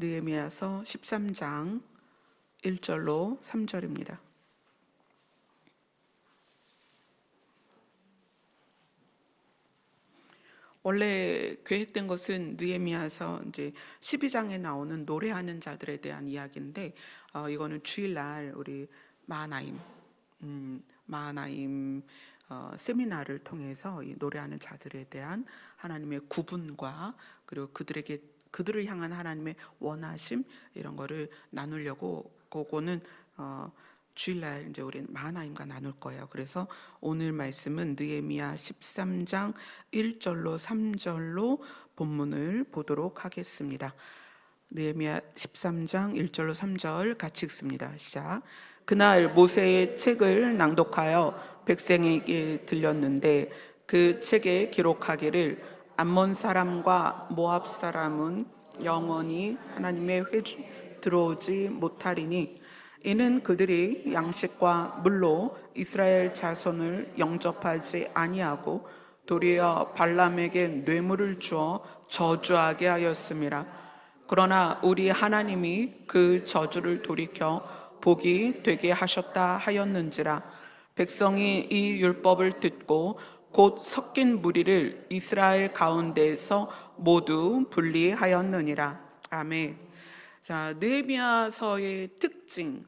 느헤미야서 13장 1절로 3절입니다. 원래 계획된 것은 느헤미야서 이제 12장에 나오는 노래하는 자들에 대한 이야기인데, 이거는 주일날 우리 마하나임 세미나를 통해서 이 노래하는 자들에 대한 하나님의 구분과 그리고 그들을 향한 하나님의 원하심, 이런 거를 나누려고, 그거는 주일날 이제 우리 마하나임과 나눌 거예요. 그래서 오늘 말씀은 느헤미야 13장 1절로 3절로 본문을 보도록 하겠습니다. 느헤미야 13장 1절로 3절 같이 읽습니다. 시작. 그날 모세의 책을 낭독하여 백성에게 들렸는데 그 책에 기록하기를 암몬 사람과 모압 사람은 영원히 하나님의 회중에 들어오지 못하리니 이는 그들이 양식과 물로 이스라엘 자손을 영접하지 아니하고 도리어 발람에게 뇌물을 주어 저주하게 하였음이라. 그러나 우리 하나님이 그 저주를 돌이켜 복이 되게 하셨다 하였는지라. 백성이 이 율법을 듣고 곧 섞인 무리를 이스라엘 가운데에서 모두 분리하였느니라. 아멘. 자, 느헤미야서의 특징은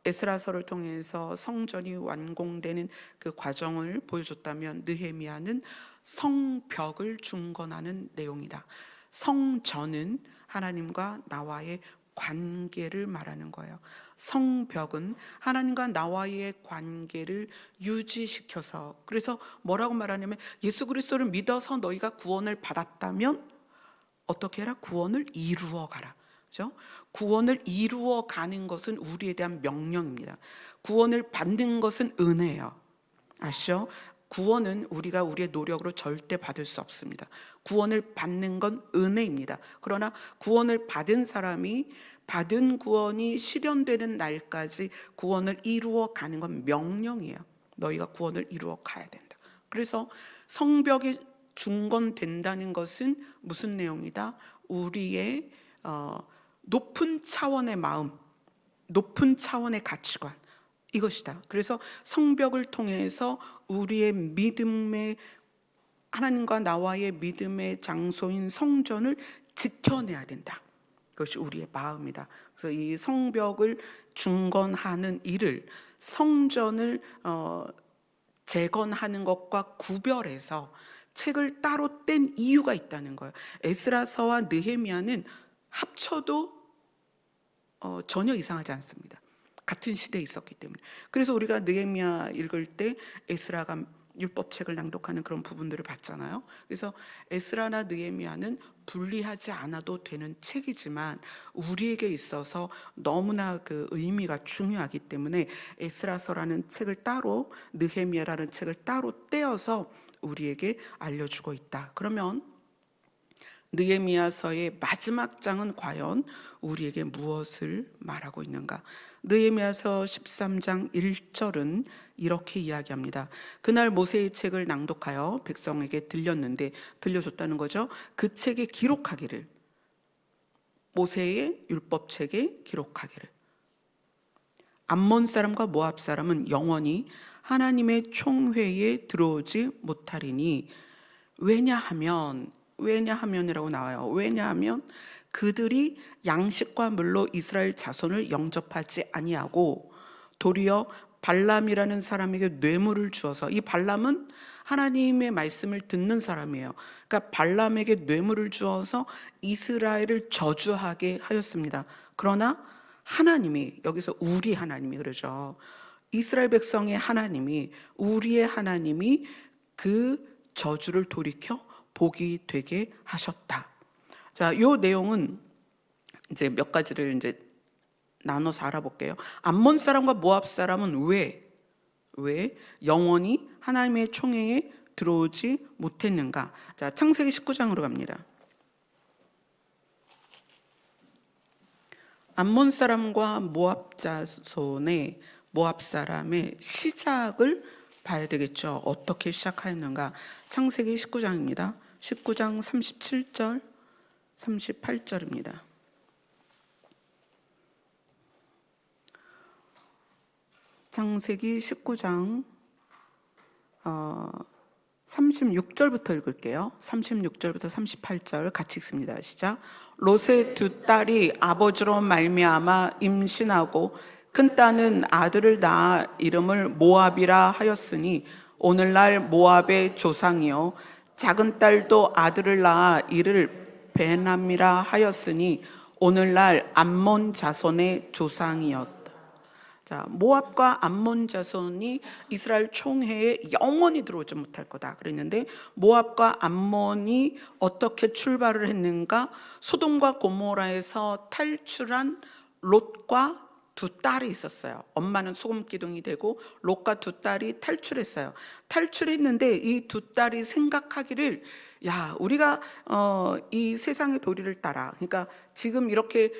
에스라서를 통해서 성전이 완공되는 그 과정을 보여줬다면, 느헤미야는 성벽을 중건하는 내용이다. 성전은 하나님과 나와의 관계를 말하는 거예요. 성벽은 하나님과 나와의 관계를 유지시켜서, 그래서 뭐라고 말하냐면, 예수 그리스도를 믿어서 너희가 구원을 받았다면 어떻게 해라? 구원을 이루어 가라. 그죠? 구원을 이루어 가는 것은 우리에 대한 명령입니다. 구원을 받는 것은 은혜예요. 아시죠? 구원은 우리가 우리의 노력으로 절대 받을 수 없습니다. 구원을 받는 건 은혜입니다. 그러나 구원을 받은 사람이 받은 구원이 실현되는 날까지 구원을 이루어 가는 건 명령이에요. 너희가 구원을 이루어 가야 된다. 그래서 성벽이 중건된다는 것은 무슨 내용이다? 우리의 높은 차원의 마음, 높은 차원의 가치관, 이것이다. 그래서 성벽을 통해서 우리의 믿음의, 하나님과 나와의 믿음의 장소인 성전을 지켜내야 된다. 그것이 우리의 마음이다. 그래서 이 성벽을 중건하는 일을, 성전을 재건하는 것과 구별해서 책을 따로 뗀 이유가 있다는 거예요. 에스라서와 느헤미야는 합쳐도 전혀 이상하지 않습니다. 같은 시대에 있었기 때문에. 그래서 우리가 느헤미야 읽을 때 에스라가 율법책을 낭독하는 그런 부분들을 봤잖아요. 그래서 에스라나 느헤미야는 분리하지 않아도 되는 책이지만 우리에게 있어서 너무나 그 의미가 중요하기 때문에 에스라서라는 책을 따로, 느헤미야라는 책을 따로 떼어서 우리에게 알려주고 있다. 그러면 느헤미야서의 마지막 장은 과연 우리에게 무엇을 말하고 있는가? 느헤미야서 13장 1절은 이렇게 이야기합니다. 그날 모세의 책을 낭독하여 백성에게 들려줬다는 거죠. 그 책에 기록하기를, 모세의 율법책에 기록하기를, 암몬 사람과 모압 사람은 영원히 하나님의 총회에 들어오지 못하리니, 왜냐하면이라고 나와요. 왜냐하면 그들이 양식과 물로 이스라엘 자손을 영접하지 아니하고 도리어 발람이라는 사람에게 뇌물을 주어서, 이 발람은 하나님의 말씀을 듣는 사람이에요. 그러니까 발람에게 뇌물을 주어서 이스라엘을 저주하게 하였습니다. 그러나 하나님이, 여기서 우리 하나님이 그러죠. 이스라엘 백성의 하나님이, 우리의 하나님이 그 저주를 돌이켜 복이 되게 하셨다. 자, 이 내용은 이제 몇 가지를 이제 나눠서 알아볼게요. 암몬 사람과 모압 사람은 왜 영원히 하나님의 총회에 들어오지 못했는가? 자, 창세기 19장으로 갑니다. 암몬 사람과 모압 자손의, 모압 사람의 시작을 봐야 되겠죠. 어떻게 시작하였는가? 창세기 19장입니다. 19장 37절 38절입니다. 창세기 19장 36절부터 읽을게요. 36절부터 38절 같이 읽습니다. 시작. 롯의 두 딸이 아버지로 말미암아 임신하고 큰 딸은 아들을 낳아 이름을 모압이라 하였으니 오늘날 모압의 조상이요 작은 딸도 아들을 낳아 이를 베남이라 하였으니 오늘날 암몬 자손의 조상이었다. 자, 모압과 암몬 자손이 이스라엘 총회에 영원히 들어오지 못할 거다 그랬는데, 모압과 암몬이 어떻게 출발을 했는가? 소돔과 고모라에서 탈출한 롯과 두 딸이 있었어요. 엄마는 소금 기둥이 되고 롯과 두 딸이 탈출했어요. 탈출했는데 이 두 딸이 생각하기를, 야, 우리가 이 세상의 도리를 따라, 그러니까 지금 이렇게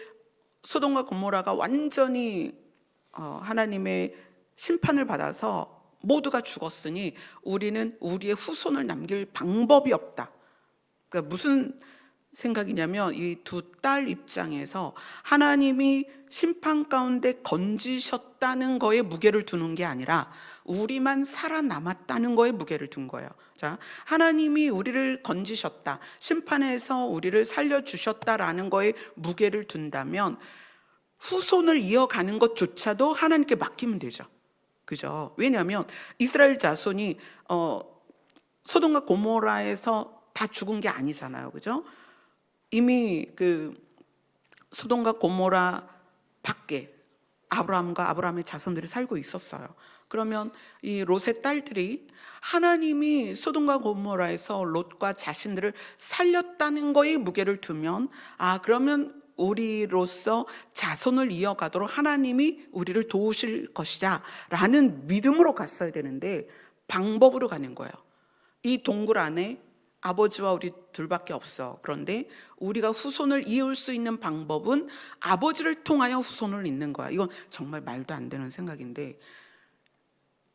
소돔과 고모라가 완전히 하나님의 심판을 받아서 모두가 죽었으니 우리는 우리의 후손을 남길 방법이 없다. 그러니까 무슨 생각이냐면, 이 두 딸 입장에서 하나님이 심판 가운데 건지셨다는 거에 무게를 두는 게 아니라 우리만 살아남았다는 거에 무게를 둔 거예요. 자, 하나님이 우리를 건지셨다, 심판에서 우리를 살려주셨다라는 거에 무게를 둔다면 후손을 이어가는 것조차도 하나님께 맡기면 되죠. 그죠? 왜냐하면 이스라엘 자손이 소돔과 고모라에서 다 죽은 게 아니잖아요. 그죠? 이미 그 소돔과 고모라 밖에 아브라함과 아브라함의 자손들이 살고 있었어요. 그러면 이 롯의 딸들이 하나님이 소돔과 고모라에서 롯과 자신들을 살렸다는 거에 무게를 두면, 그러면 우리로서 자손을 이어가도록 하나님이 우리를 도우실 것이다 라는 믿음으로 갔어야 되는데 방법으로 가는 거예요. 이 동굴 안에 아버지와 우리 둘밖에 없어. 그런데 우리가 후손을 이을 수 있는 방법은 아버지를 통하여 후손을 잇는 거야. 이건 정말 말도 안 되는 생각인데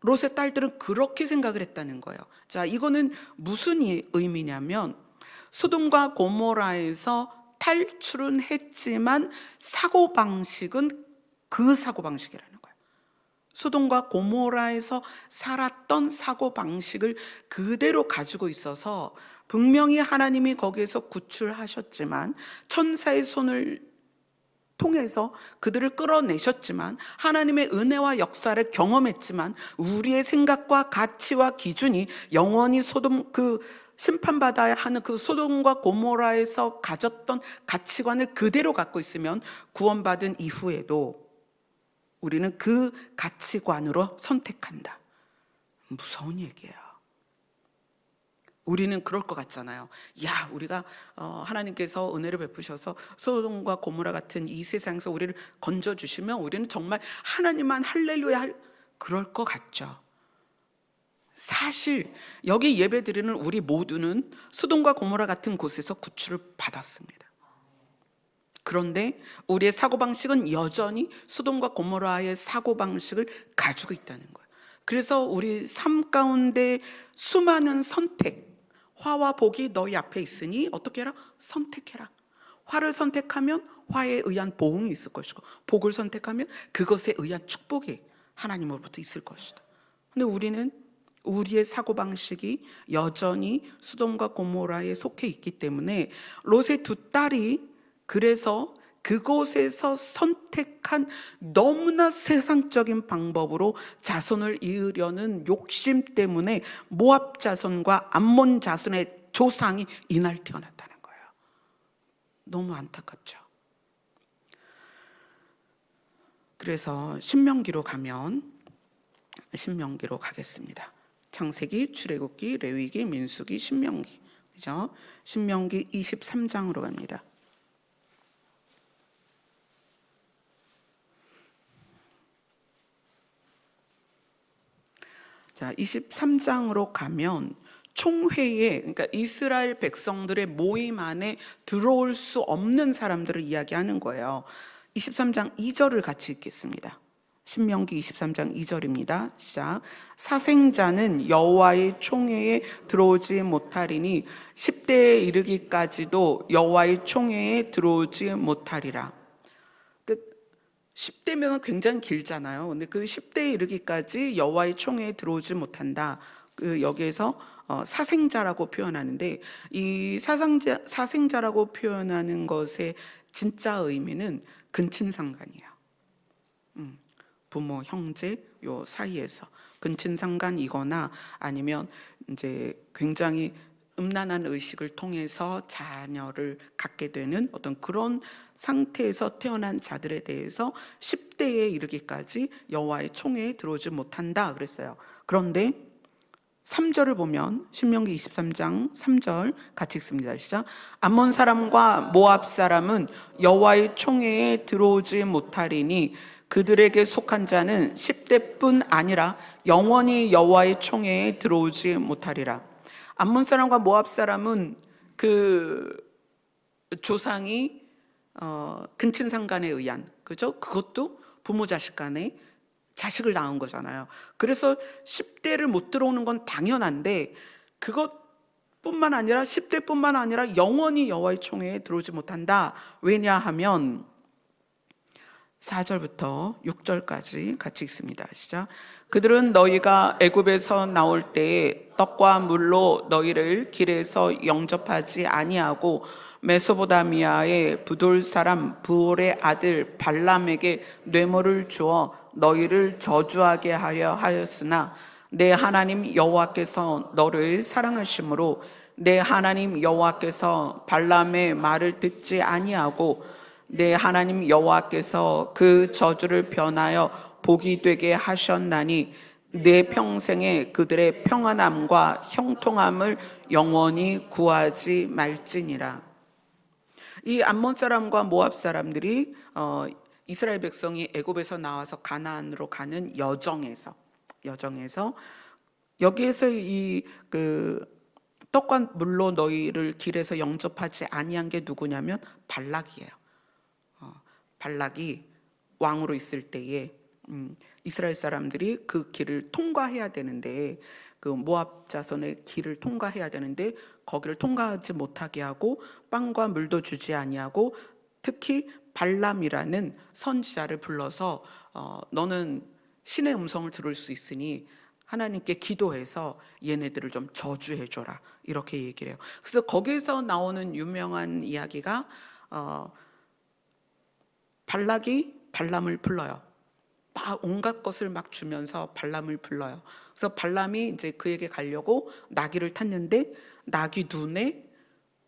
롯의 딸들은 그렇게 생각을 했다는 거예요. 자, 이거는 무슨 의미냐면, 소돔과 고모라에서 탈출은 했지만 사고방식은 그 사고방식이라는 거예요. 소돔과 고모라에서 살았던 사고방식을 그대로 가지고 있어서 분명히 하나님이 거기에서 구출하셨지만, 천사의 손을 통해서 그들을 끌어내셨지만, 하나님의 은혜와 역사를 경험했지만 우리의 생각과 가치와 기준이 영원히 소돔, 그 심판받아야 하는 그 소돔과 고모라에서 가졌던 가치관을 그대로 갖고 있으면 구원받은 이후에도 우리는 그 가치관으로 선택한다. 무서운 얘기예요. 우리는 그럴 것 같잖아요. 야, 우리가 하나님께서 은혜를 베푸셔서 소돔과 고모라 같은 이 세상에서 우리를 건져주시면 우리는 정말 하나님만 할렐루야 그럴 것 같죠. 사실 여기 예배드리는 우리 모두는 소돔과 고모라 같은 곳에서 구출을 받았습니다. 그런데 우리의 사고방식은 여전히 소돔과 고모라의 사고방식을 가지고 있다는 거예요. 그래서 우리 삶 가운데 수많은 선택, 화와 복이 너희 앞에 있으니 어떻게 해라? 선택해라. 화를 선택하면 화에 의한 보응이 있을 것이고, 복을 선택하면 그것에 의한 축복이 하나님으로부터 있을 것이다. 근데 우리는 우리의 사고방식이 여전히 소돔과 고모라에 속해 있기 때문에 롯의 두 딸이 그래서 그곳에서 선택한 너무나 세상적인 방법으로 자손을 이으려는 욕심 때문에 모압 자손과 암몬 자손의 조상이 이날 태어났다는 거예요. 너무 안타깝죠. 그래서 신명기로 가겠습니다. 창세기, 출애굽기, 레위기, 민수기, 신명기. 그죠? 신명기 23장으로 갑니다. 자, 23장으로 가면 총회에, 그러니까 이스라엘 백성들의 모임 안에 들어올 수 없는 사람들을 이야기하는 거예요. 23장 2절을 같이 읽겠습니다. 신명기 23장 2절입니다. 시작. 사생자는 여호와의 총회에 들어오지 못하리니 10대에 이르기까지도 여호와의 총회에 들어오지 못하리라. 10대면 굉장히 길잖아요. 근데 그 10대에 이르기까지 여호와의 총회에 들어오지 못한다. 여기에서 사생자라고 표현하는데, 이 사생자라고 표현하는 것의 진짜 의미는 근친상간이에요. 부모, 형제 요 사이에서 근친상간이거나 아니면 이제 굉장히 음란한 의식을 통해서 자녀를 갖게 되는 어떤 그런 상태에서 태어난 자들에 대해서 10대에 이르기까지 여호와의 총회에 들어오지 못한다 그랬어요. 그런데 3절을 보면 신명기 23장 3절 같이 읽습니다. 시작. 암몬 사람과 모압 사람은 여호와의 총회에 들어오지 못하리니 그들에게 속한 자는 10대뿐 아니라 영원히 여호와의 총회에 들어오지 못하리라. 암몬 사람과 모압 사람은 그 조상이 근친상간에 의한, 그죠? 그것도 부모 자식 간에 자식을 낳은 거잖아요. 그래서 10대를 못 들어오는 건 당연한데, 그것뿐만 아니라 10대뿐만 아니라 영원히 여호와의 총회에 들어오지 못한다. 왜냐하면 4절부터 6절까지 같이 읽습니다. 시작. 그들은 너희가 애굽에서 나올 때에 떡과 물로 너희를 길에서 영접하지 아니하고 메소포다미아의 부돌 사람 부올의 아들 발람에게 뇌물을 주어 너희를 저주하게 하려 하였으나 내 하나님 여호와께서 너를 사랑하심으로 내 하나님 여호와께서 발람의 말을 듣지 아니하고 내 하나님 여호와께서 그 저주를 변하여 복이 되게 하셨나니 내 평생에 그들의 평안함과 형통함을 영원히 구하지 말지니라. 이 암몬 사람과 모압 사람들이 이스라엘 백성이 애굽에서 나와서 가나안으로 가는 여정에서 여기에서 이 떡과 물로 너희를 길에서 영접하지 아니한 게 누구냐면 발락이에요. 발락이 왕으로 있을 때에 이스라엘 사람들이 그 길을 통과해야 되는데, 그 모압 자손의 길을 통과해야 되는데 거기를 통과하지 못하게 하고 빵과 물도 주지 아니하고, 특히 발람이라는 선지자를 불러서 너는 신의 음성을 들을 수 있으니 하나님께 기도해서 얘네들을 좀 저주해 줘라, 이렇게 얘기를 해요. 그래서 거기에서 나오는 유명한 이야기가 발락이 발람을 불러요. 막 온갖 것을 막 주면서 발람을 불러요. 그래서 발람이 이제 그에게 가려고 나귀를 탔는데 나귀 눈에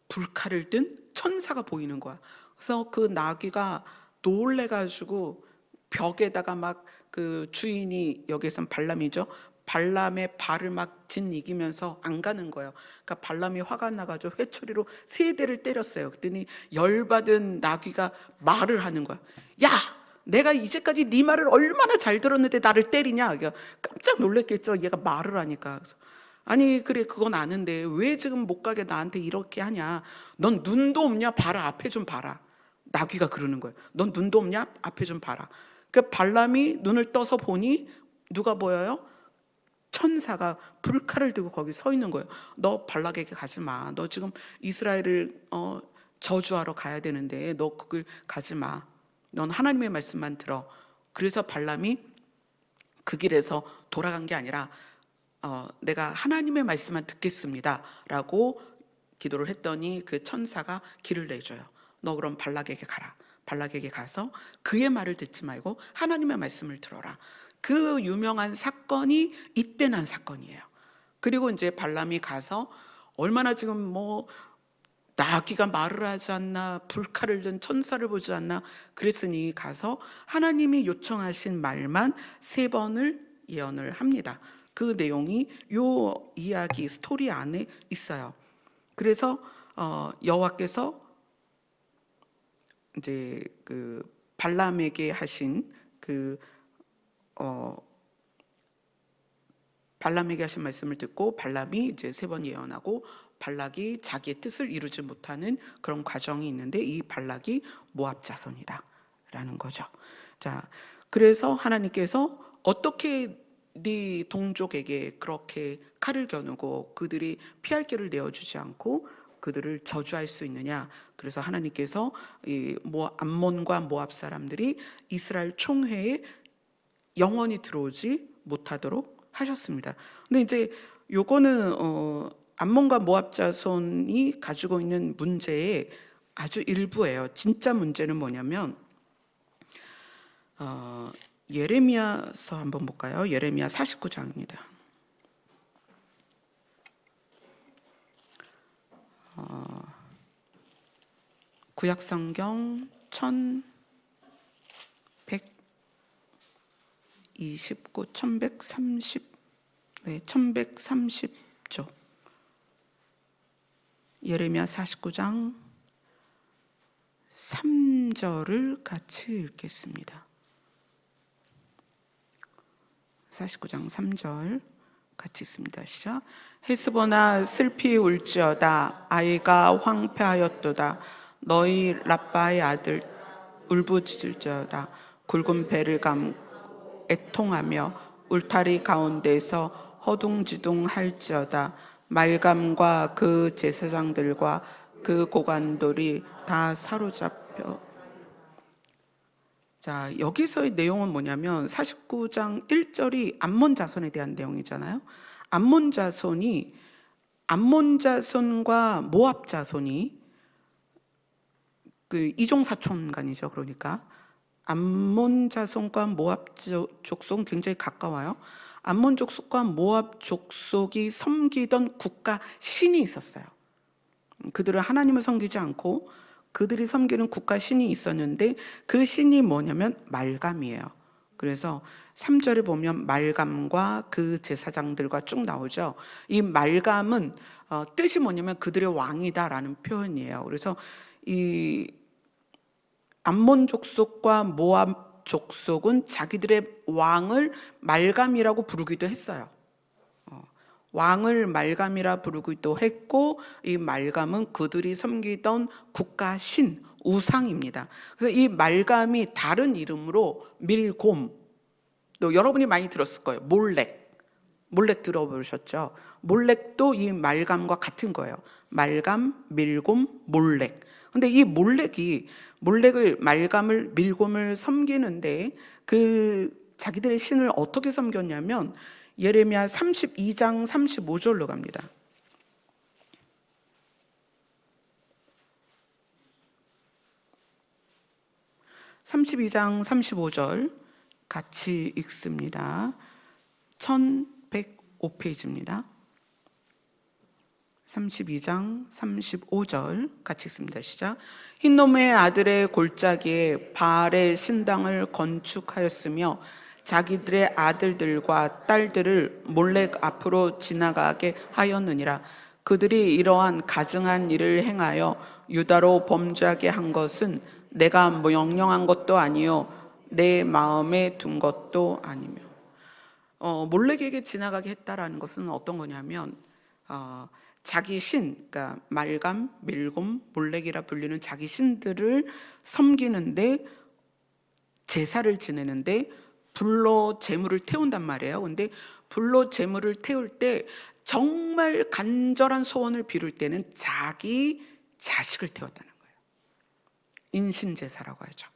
불칼을 든 천사가 보이는 거야. 그래서 그 나귀가 놀래가지고 벽에다가 막 그 주인이, 여기에선 발람이죠, 발람의 발을 막 짓이기면서 안 가는 거예요. 그러니까 발람이 화가 나가지고 회초리로 3대를 때렸어요. 그랬더니 열받은 나귀가 말을 하는 거야. 야! 내가 이제까지 네 말을 얼마나 잘 들었는데 나를 때리냐? 그러니까 깜짝 놀랐겠죠. 얘가 말을 하니까. 그래서 아니 그래 그건 아는데 왜 지금 못 가게 나한테 이렇게 하냐? 넌 눈도 없냐? 봐라, 앞에 좀 봐라. 나귀가 그러는 거예요. 넌 눈도 없냐? 앞에 좀 봐라. 그 발람이 눈을 떠서 보니 누가 보여요? 천사가 불칼을 들고 거기 서 있는 거예요. 너 발락에게 가지 마. 너 지금 이스라엘을 저주하러 가야 되는데 너 그걸 가지 마. 넌 하나님의 말씀만 들어. 그래서 발람이 그 길에서 돌아간 게 아니라 내가 하나님의 말씀만 듣겠습니다 라고 기도를 했더니 그 천사가 길을 내줘요. 너 그럼 발락에게 가라. 발락에게 가서 그의 말을 듣지 말고 하나님의 말씀을 들어라. 그 유명한 사건이 이때 난 사건이에요. 그리고 이제 발람이 가서 얼마나 지금 나귀가 말을 하지 않나, 불칼을 든 천사를 보지 않나 그랬으니 가서 하나님이 요청하신 말만 3번을 예언을 합니다. 그 내용이 요 이야기 스토리 안에 있어요. 그래서 여호와께서 이제 그 발람에게 하신 발람에게 하신 말씀을 듣고 발람이 이제 3번 예언하고 발락이 자기의 뜻을 이루지 못하는 그런 과정이 있는데, 이 발락이 모압 자손이다라는 거죠. 자, 그래서 하나님께서 어떻게 네 동족에게 그렇게 칼을 겨누고 그들이 피할 길을 내어주지 않고 그들을 저주할 수 있느냐. 그래서 하나님께서 이 암몬과 모압 사람들이 이스라엘 총회에 영원히 들어오지 못하도록 하셨습니다. 근데 이제 요거는 암몬과 모압 자손이 가지고 있는 문제의 아주 일부예요. 진짜 문제는 뭐냐면 예레미야서 한번 볼까요? 예레미야 49장입니다. 구약성경 1129, 1130쪽. 예레미야 49장 3절을 같이 읽겠습니다. 49장 3절 같이 읽습니다. 시작. 헤스보나 슬피 울지어다. 아이가 황폐하였도다. 너희 라빠의 아들 울부짖을지어다. 굵은 배를 감고 애통하며 울타리 가운데서 허둥지둥할지어다. 말감과 그 제사장들과 그 고관들이 다 사로잡혀. 자, 여기서의 내용은 뭐냐면 49장 1절이 암몬 자손에 대한 내용이잖아요. 암몬 자손과 모압 자손이 그 이종사촌간이죠. 그러니까 암몬 자손과 모압 족속은 굉장히 가까워요. 암몬 족속과 모압 족속이 섬기던 국가 신이 있었어요. 그들은 하나님을 섬기지 않고 그들이 섬기는 국가 신이 있었는데 그 신이 뭐냐면 말감이에요. 그래서 3절에 보면 말감과 그 제사장들과 쭉 나오죠. 이 말감은 뜻이 뭐냐면 그들의 왕이다라는 표현이에요. 그래서 이 암몬 족속과 모압 족속은 자기들의 왕을 말감이라고 부르기도 했어요. 왕을 말감이라 부르기도 했고 이 말감은 그들이 섬기던 국가 신, 우상입니다. 그래서 이 말감이 다른 이름으로 밀곰, 또 여러분이 많이 들었을 거예요. 몰렉 들어보셨죠? 몰렉도 이 말감과 같은 거예요. 말감, 밀곰, 몰렉. 근데 이 몰렉을 말감을 밀곰을 섬기는데 그 자기들의 신을 어떻게 섬겼냐면 예레미야 32장 35절로 갑니다. 32장 35절 같이 읽습니다. 1105페이지입니다. 32장 35절 같이 읽습니다. 시작. 흰놈의 아들의 골짜기에 바알의 신당을 건축하였으며 자기들의 아들들과 딸들을 몰렉 앞으로 지나가게 하였느니라. 그들이 이러한 가증한 일을 행하여 유다로 범죄하게 한 것은 내가 명령한 것도 아니요 내 마음에 둔 것도 아니며. 몰렉에게 지나가게 했다라는 것은 어떤 거냐면 자기 신, 그러니까 말감, 밀곰, 몰렉이라 불리는 자기 신들을 섬기는데 제사를 지내는데 불로 제물을 태운단 말이에요. 근데 불로 제물을 태울 때 정말 간절한 소원을 비를 때는 자기 자식을 태웠다는 거예요. 인신제사라고 하죠.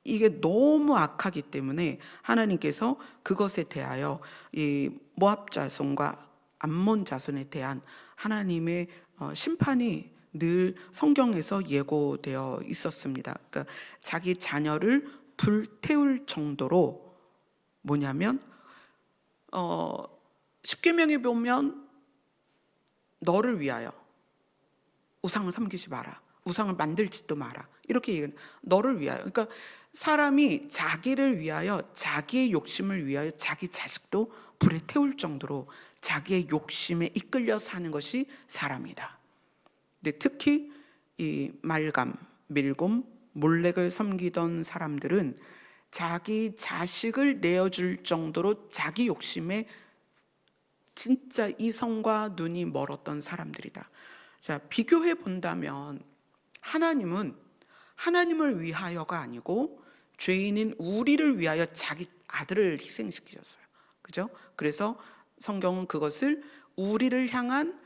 이게 너무 악하기 때문에 하나님께서 그것에 대하여 이 모압 자손과 암몬 자손에 대한 하나님의 심판이 늘 성경에서 예고되어 있었습니다. 그러니까 자기 자녀를 불태울 정도로 뭐냐면 십계명에 보면 너를 위하여 우상을 섬기지 마라. 우상을 만들지도 마라. 이렇게 얘기해요. 너를 위하여. 그러니까 사람이 자기를 위하여 자기의 욕심을 위하여 자기 자식도 불에 태울 정도로 자기의 욕심에 이끌려 사는 것이 사람이다. 근데 특히 이 말감, 밀곰, 몰렉을 섬기던 사람들은 자기 자식을 내어줄 정도로 자기 욕심에 진짜 이성과 눈이 멀었던 사람들이다. 자, 비교해 본다면 하나님은 하나님을 위하여가 아니고 죄인인 우리를 위하여 자기 아들을 희생시키셨어요. 그죠? 그래서 성경은 그것을 우리를 향한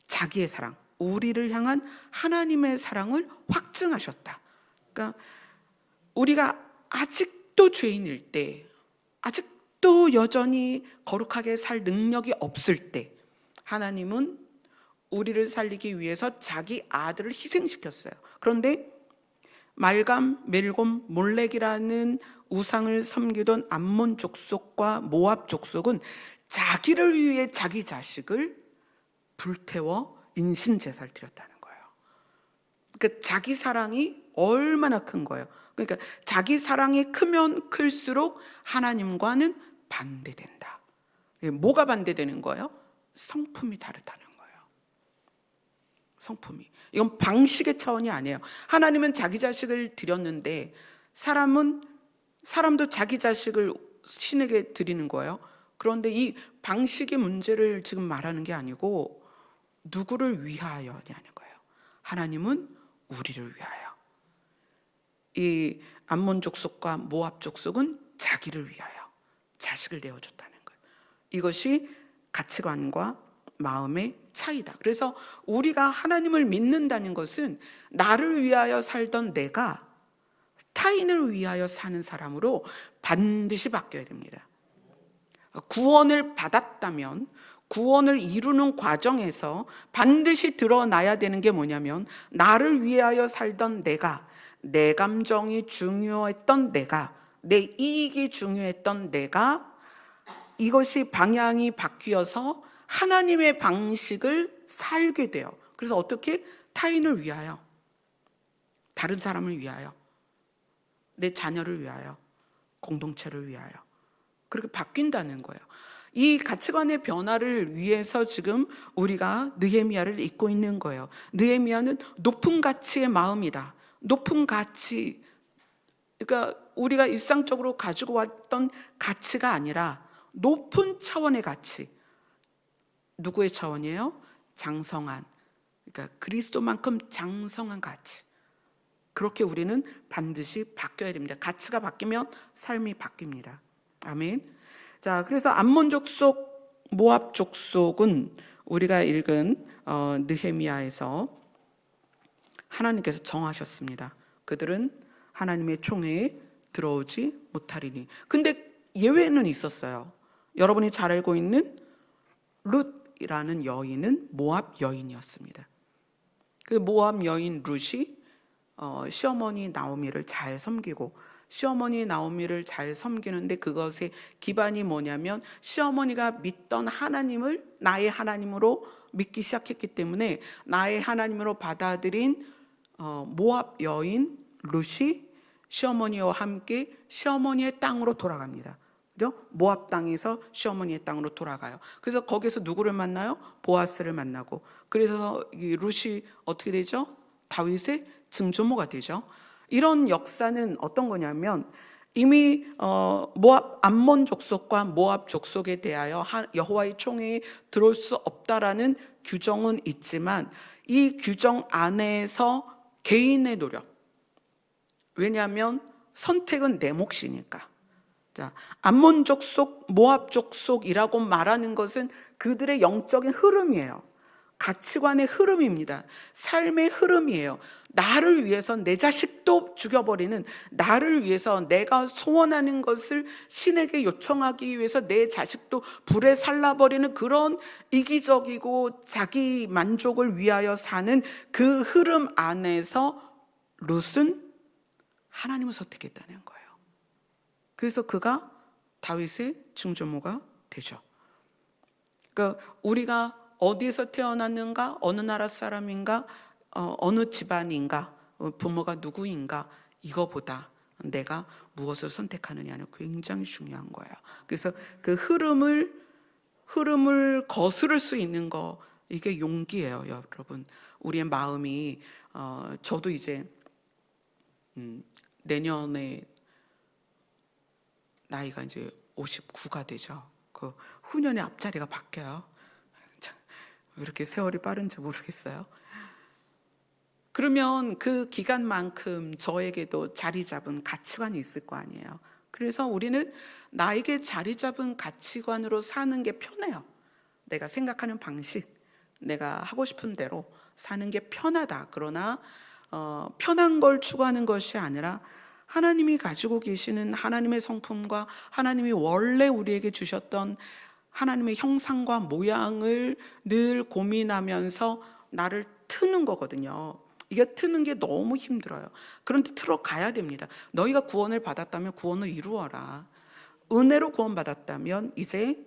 자기의 사랑, 우리를 향한 하나님의 사랑을 확증하셨다. 그러니까 우리가 아직도 죄인일 때, 아직도 여전히 거룩하게 살 능력이 없을 때, 하나님은 우리를 살리기 위해서 자기 아들을 희생시켰어요. 그런데 말감, 멜곰, 몰렉이라는 우상을 섬기던 암몬 족속과 모압 족속은 자기를 위해 자기 자식을 불태워 인신제사를 드렸다는 거예요. 그러니까 자기 사랑이 얼마나 큰 거예요. 그러니까 자기 사랑이 크면 클수록 하나님과는 반대된다. 뭐가 반대되는 거예요? 성품이 다르다는 거예요. 성품이. 이건 방식의 차원이 아니에요. 하나님은 자기 자식을 드렸는데 사람도 자기 자식을 신에게 드리는 거예요. 그런데 이 방식의 문제를 지금 말하는 게 아니고 누구를 위하여냐는 거예요. 하나님은 우리를 위하여. 이 암몬 족속과 모압 족속은 자기를 위하여 자식을 내어줬다는 거예요. 이것이 가치관과 마음의 차이다. 그래서 우리가 하나님을 믿는다는 것은 나를 위하여 살던 내가 타인을 위하여 사는 사람으로 반드시 바뀌어야 됩니다. 구원을 받았다면 구원을 이루는 과정에서 반드시 드러나야 되는 게 뭐냐면 나를 위하여 살던 내가, 내 감정이 중요했던 내가, 내 이익이 중요했던 내가, 이것이 방향이 바뀌어서 하나님의 방식을 살게 돼요. 그래서 어떻게? 타인을 위하여, 다른 사람을 위하여, 내 자녀를 위하여, 공동체를 위하여 그렇게 바뀐다는 거예요. 이 가치관의 변화를 위해서 지금 우리가 느헤미야를 읽고 있는 거예요. 느헤미야는 높은 가치의 마음이다. 높은 가치, 그러니까 우리가 일상적으로 가지고 왔던 가치가 아니라 높은 차원의 가치. 누구의 차원이에요? 장성한, 그러니까 그리스도만큼 장성한 가치. 그렇게 우리는 반드시 바뀌어야 됩니다. 가치가 바뀌면 삶이 바뀝니다. 아멘. 자, 그래서 암몬 족속, 모압 족속은 우리가 읽은 느헤미야에서 하나님께서 정하셨습니다. 그들은 하나님의 총회에 들어오지 못하리니. 근데 예외는 있었어요. 여러분이 잘 알고 있는 룻이라는 여인은 모압 여인이었습니다. 그 모압 여인 룻이 시어머니 나오미를 잘 섬기고, 시어머니 나오미를 잘 섬기는데 그것의 기반이 뭐냐면 시어머니가 믿던 하나님을 나의 하나님으로 믿기 시작했기 때문에 나의 하나님으로 받아들인 모압 여인 룻이 시어머니와 함께 시어머니의 땅으로 돌아갑니다. 그죠? 모압 땅에서 시어머니의 땅으로 돌아가요. 그래서 거기서 누구를 만나요? 보아스를 만나고. 그래서 이 룻이 어떻게 되죠? 다윗의 증조모가 되죠. 이런 역사는 어떤 거냐면 이미 모압 암몬 족속과 모압 족속에 대하여 여호와의 총회에 들어올 수 없다라는 규정은 있지만 이 규정 안에서 개인의 노력, 왜냐하면 선택은 내 몫이니까. 자, 암몬 족속, 모압 족속이라고 말하는 것은 그들의 영적인 흐름이에요. 가치관의 흐름입니다. 삶의 흐름이에요. 나를 위해서 내 자식도 죽여버리는, 나를 위해서 내가 소원하는 것을 신에게 요청하기 위해서 내 자식도 불에 살라버리는 그런 이기적이고 자기 만족을 위하여 사는 그 흐름 안에서 룻은 하나님을 선택했다는 거예요. 그래서 그가 다윗의 증조모가 되죠. 그러니까 우리가 어디에서 태어났는가, 어느 나라 사람인가, 어느 집안인가, 부모가 누구인가, 이거보다 내가 무엇을 선택하느냐는 굉장히 중요한 거예요. 그래서 그 흐름을 거스를 수 있는 거, 이게 용기예요, 여러분. 우리의 마음이 저도 이제 내년에 나이가 이제 59가 되죠. 그 후년에 앞자리가 바뀌어요. 왜 이렇게 세월이 빠른지 모르겠어요. 그러면 그 기간만큼 저에게도 자리 잡은 가치관이 있을 거 아니에요. 그래서 우리는 나에게 자리 잡은 가치관으로 사는 게 편해요. 내가 생각하는 방식, 내가 하고 싶은 대로 사는 게 편하다. 그러나 편한 걸 추구하는 것이 아니라 하나님이 가지고 계시는 하나님의 성품과 하나님이 원래 우리에게 주셨던 하나님의 형상과 모양을 늘 고민하면서 나를 트는 거거든요. 이게 트는 게 너무 힘들어요. 그런데 틀어 가야 됩니다. 너희가 구원을 받았다면 구원을 이루어라. 은혜로 구원받았다면 이제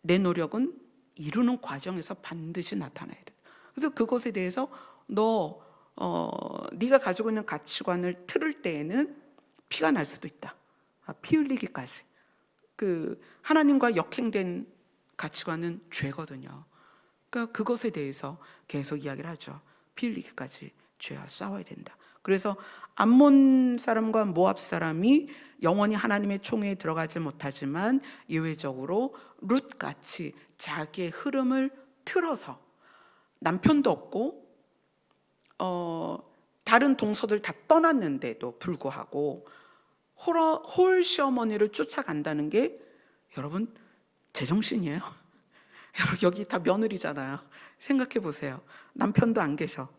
내 노력은 이루는 과정에서 반드시 나타나야 돼. 그래서 그것에 대해서 네가 가지고 있는 가치관을 틀을 때에는 피가 날 수도 있다. 피 흘리기까지. 그 하나님과 역행된 가치관은 죄거든요. 그러니까 그것에 대해서 계속 이야기를 하죠. 피 흘리기까지 죄와 싸워야 된다. 그래서 암몬 사람과 모압 사람이 영원히 하나님의 총회에 들어가지 못하지만 예외적으로 룻같이 자기의 흐름을 틀어서 남편도 없고 다른 동서들 다 떠났는데도 불구하고 홀 시어머니를 쫓아간다는 게 여러분 제정신이에요? 여러분 여기 다 며느리잖아요. 생각해 보세요. 남편도 안 계셔.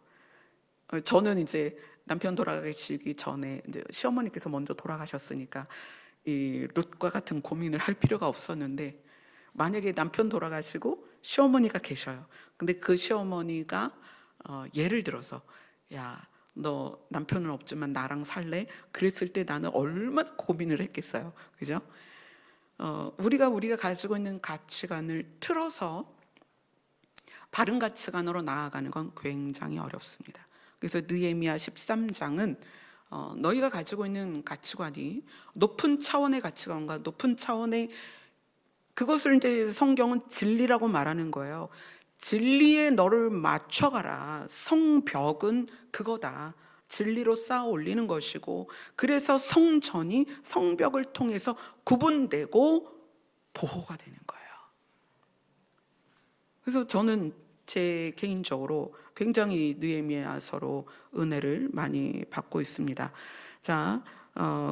저는 이제 남편 돌아가시기 전에 이제 시어머니께서 먼저 돌아가셨으니까 이 룻과 같은 고민을 할 필요가 없었는데, 만약에 남편 돌아가시고 시어머니가 계셔요. 근데 그 시어머니가 예를 들어서 야, 너 남편은 없지만 나랑 살래? 그랬을 때 나는 얼마나 고민을 했겠어요. 그죠? 우리가 가지고 있는 가치관을 틀어서 바른 가치관으로 나아가는 건 굉장히 어렵습니다. 그래서 느헤미야 13장은 너희가 가지고 있는 가치관이 높은 차원의 가치관과 높은 차원의, 그것을 이제 성경은 진리라고 말하는 거예요. 진리에 너를 맞춰가라. 성벽은 그거다. 진리로 쌓아 올리는 것이고, 그래서 성전이 성벽을 통해서 구분되고 보호가 되는 거예요. 그래서 저는 제 개인적으로 굉장히 느헤미야서로 은혜를 많이 받고 있습니다. 자,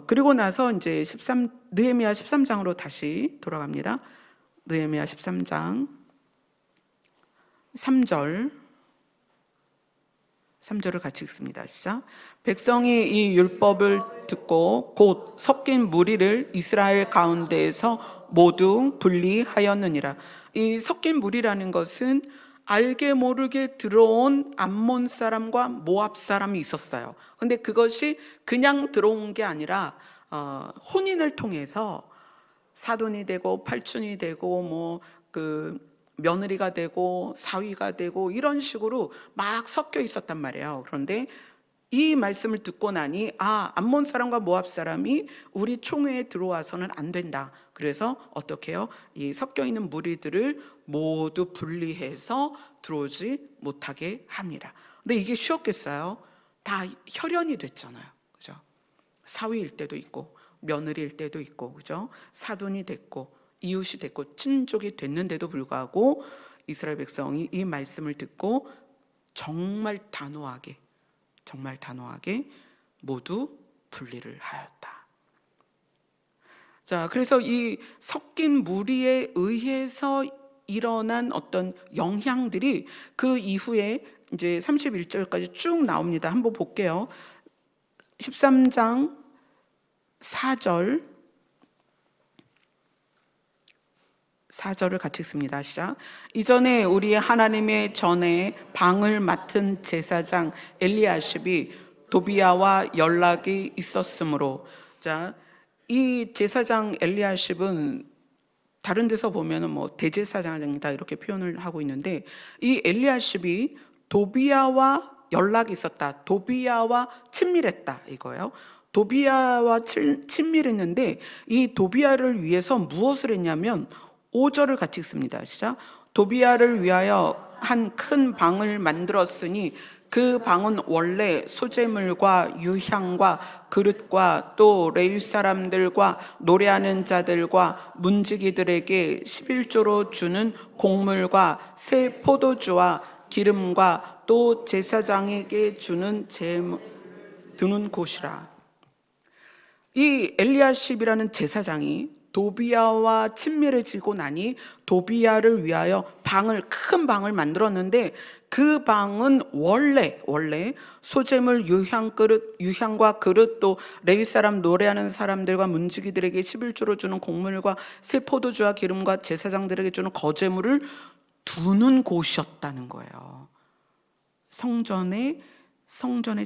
그리고 나서 이제 느헤미야 13장으로 다시 돌아갑니다. 느헤미야 13장 3절을 같이 읽습니다. 시작. 백성이 이 율법을 듣고 곧 섞인 무리를 이스라엘 가운데에서 모두 분리하였느니라. 이 섞인 무리라는 것은 알게 모르게 들어온 암몬 사람과 모압 사람이 있었어요. 근데 그것이 그냥 들어온 게 아니라 혼인을 통해서 사돈이 되고 팔촌이 되고 며느리가 되고 사위가 되고 이런 식으로 막 섞여 있었단 말이에요. 그런데 이 말씀을 듣고 나니 암몬 사람과 모압 사람이 우리 총회에 들어와서는 안 된다. 그래서 어떻게 해요? 이 섞여 있는 무리들을 모두 분리해서 들어오지 못하게 합니다. 근데 이게 쉬웠겠어요? 다 혈연이 됐잖아요. 그죠? 사위일 때도 있고 며느리일 때도 있고, 그죠? 사돈이 됐고 이웃이 됐고 친족이 됐는데도 불구하고 이스라엘 백성이 이 말씀을 듣고 정말 단호하게 모두 분리를 하였다. 자, 그래서 이 섞인 무리에 의해서 일어난 어떤 영향들이 그 이후에 이제 31절까지 쭉 나옵니다. 한번 볼게요. 13장 4절을 같이 읽습니다. 시작. 이전에 우리 하나님의 전에 방을 맡은 제사장 엘리야십이 도비야와 연락이 있었으므로, 자, 이 제사장 엘리야십은 다른 데서 보면은 대제사장이다 이렇게 표현을 하고 있는데, 이 엘리야십이 도비야와 연락이 있었다. 도비야와 친밀했다 이거예요. 도비야와 친밀했는데 이 도비야를 위해서 무엇을 했냐면 5절을 같이 읽습니다. 시작. 도비야를 위하여 한 큰 방을 만들었으니 그 방은 원래 소재물과 유향과 그릇과 또 레위 사람들과 노래하는 자들과 문지기들에게 11조로 주는 곡물과 새 포도주와 기름과 또 제사장에게 두는 곳이라. 이 엘리야십이라는 제사장이 도비야와 친밀해지고 나니 도비야를 위하여 큰 방을 만들었는데, 그 방은 원래 소재물, 유향과 그릇, 또 레위 사람 노래하는 사람들과 문지기들에게 11조로 주는 곡물과 새 포도주와 기름과 제사장들에게 주는 거제물을 두는 곳이었다는 거예요. 성전의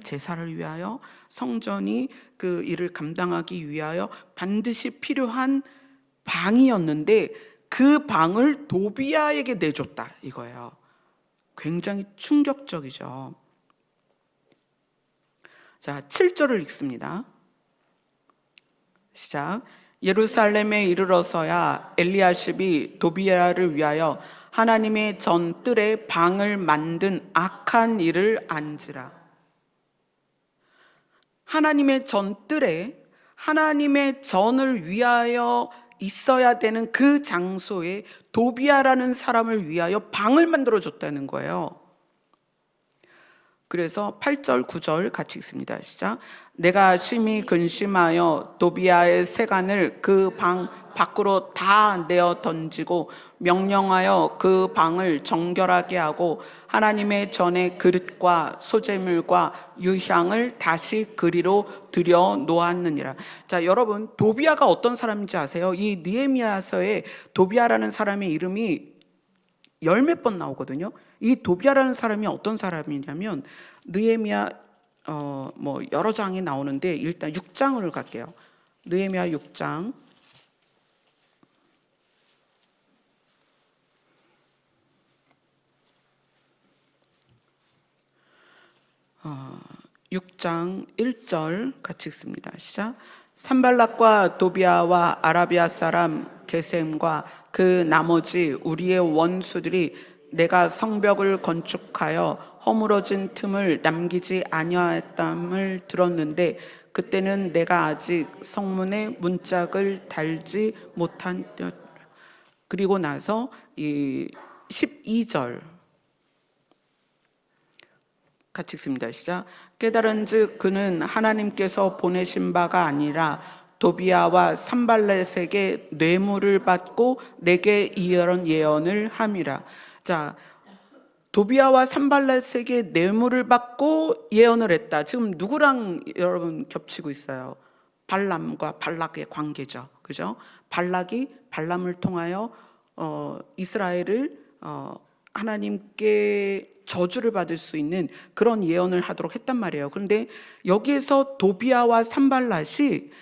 제사를 위하여, 성전이 그 일을 감당하기 위하여 반드시 필요한 방이었는데, 그 방을 도비야에게 내줬다 이거예요. 굉장히 충격적이죠. 자, 7절을 읽습니다. 시작. 예루살렘에 이르러서야 엘리야십이 도비야를 위하여 하나님의 전 뜰에 방을 만든 악한 일을 안지라. 하나님의 전 뜰에, 하나님의 전을 위하여 있어야 되는 그 장소에 도비야라는 사람을 위하여 방을 만들어줬다는 거예요. 그래서 8절 9절 같이 읽습니다. 시작. 내가 심히 근심하여 도비야의 세간을 그 방 밖으로 다 내어 던지고 명령하여 그 방을 정결하게 하고 하나님의 전의 그릇과 소재물과 유향을 다시 그리로 들여 놓았느니라. 자, 여러분, 도비야가 어떤 사람인지 아세요? 이 느헤미야서에 도비야라는 사람의 이름이 열 몇 번 나오거든요. 이 도비야라는 사람이 어떤 사람이냐면, 느헤미야 여러 장이 나오는데 일단 6장을 갈게요. 느헤미야 6장 6장 1절 같이 읽습니다. 시작. 산발락과 도비야와 아라비아 사람 게셈과 그 나머지 우리의 원수들이 내가 성벽을 건축하여 허물어진 틈을 남기지 아니하였담을 들었는데, 그때는 내가 아직 성문에 문짝을 달지 못한. 그리고 나서 이 12절 같이 읽습니다. 시작. 깨달은즉 그는 하나님께서 보내신 바가 아니라 도비야와 산발렛에게 뇌물을 받고 내게 이런 예언을 함이라. 자, 도비야와 산발렛에게 뇌물을 받고 예언을 했다. 지금 누구랑 여러분 겹치고 있어요? 발람과 발락의 관계죠. 그죠? 발락이 발람을 통하여 이스라엘을 하나님께 저주를 받을 수 있는 그런 예언을 하도록 했단 말이에요. 그런데 여기에서 도비야와 산발랏이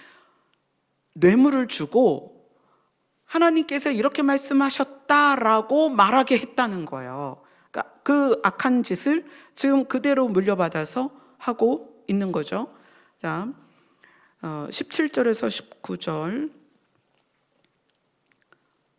뇌물을 주고 하나님께서 이렇게 말씀하셨다라고 말하게 했다는 거예요. 그러니까 그 악한 짓을 지금 그대로 물려받아서 하고 있는 거죠. 자, 17절에서 19절,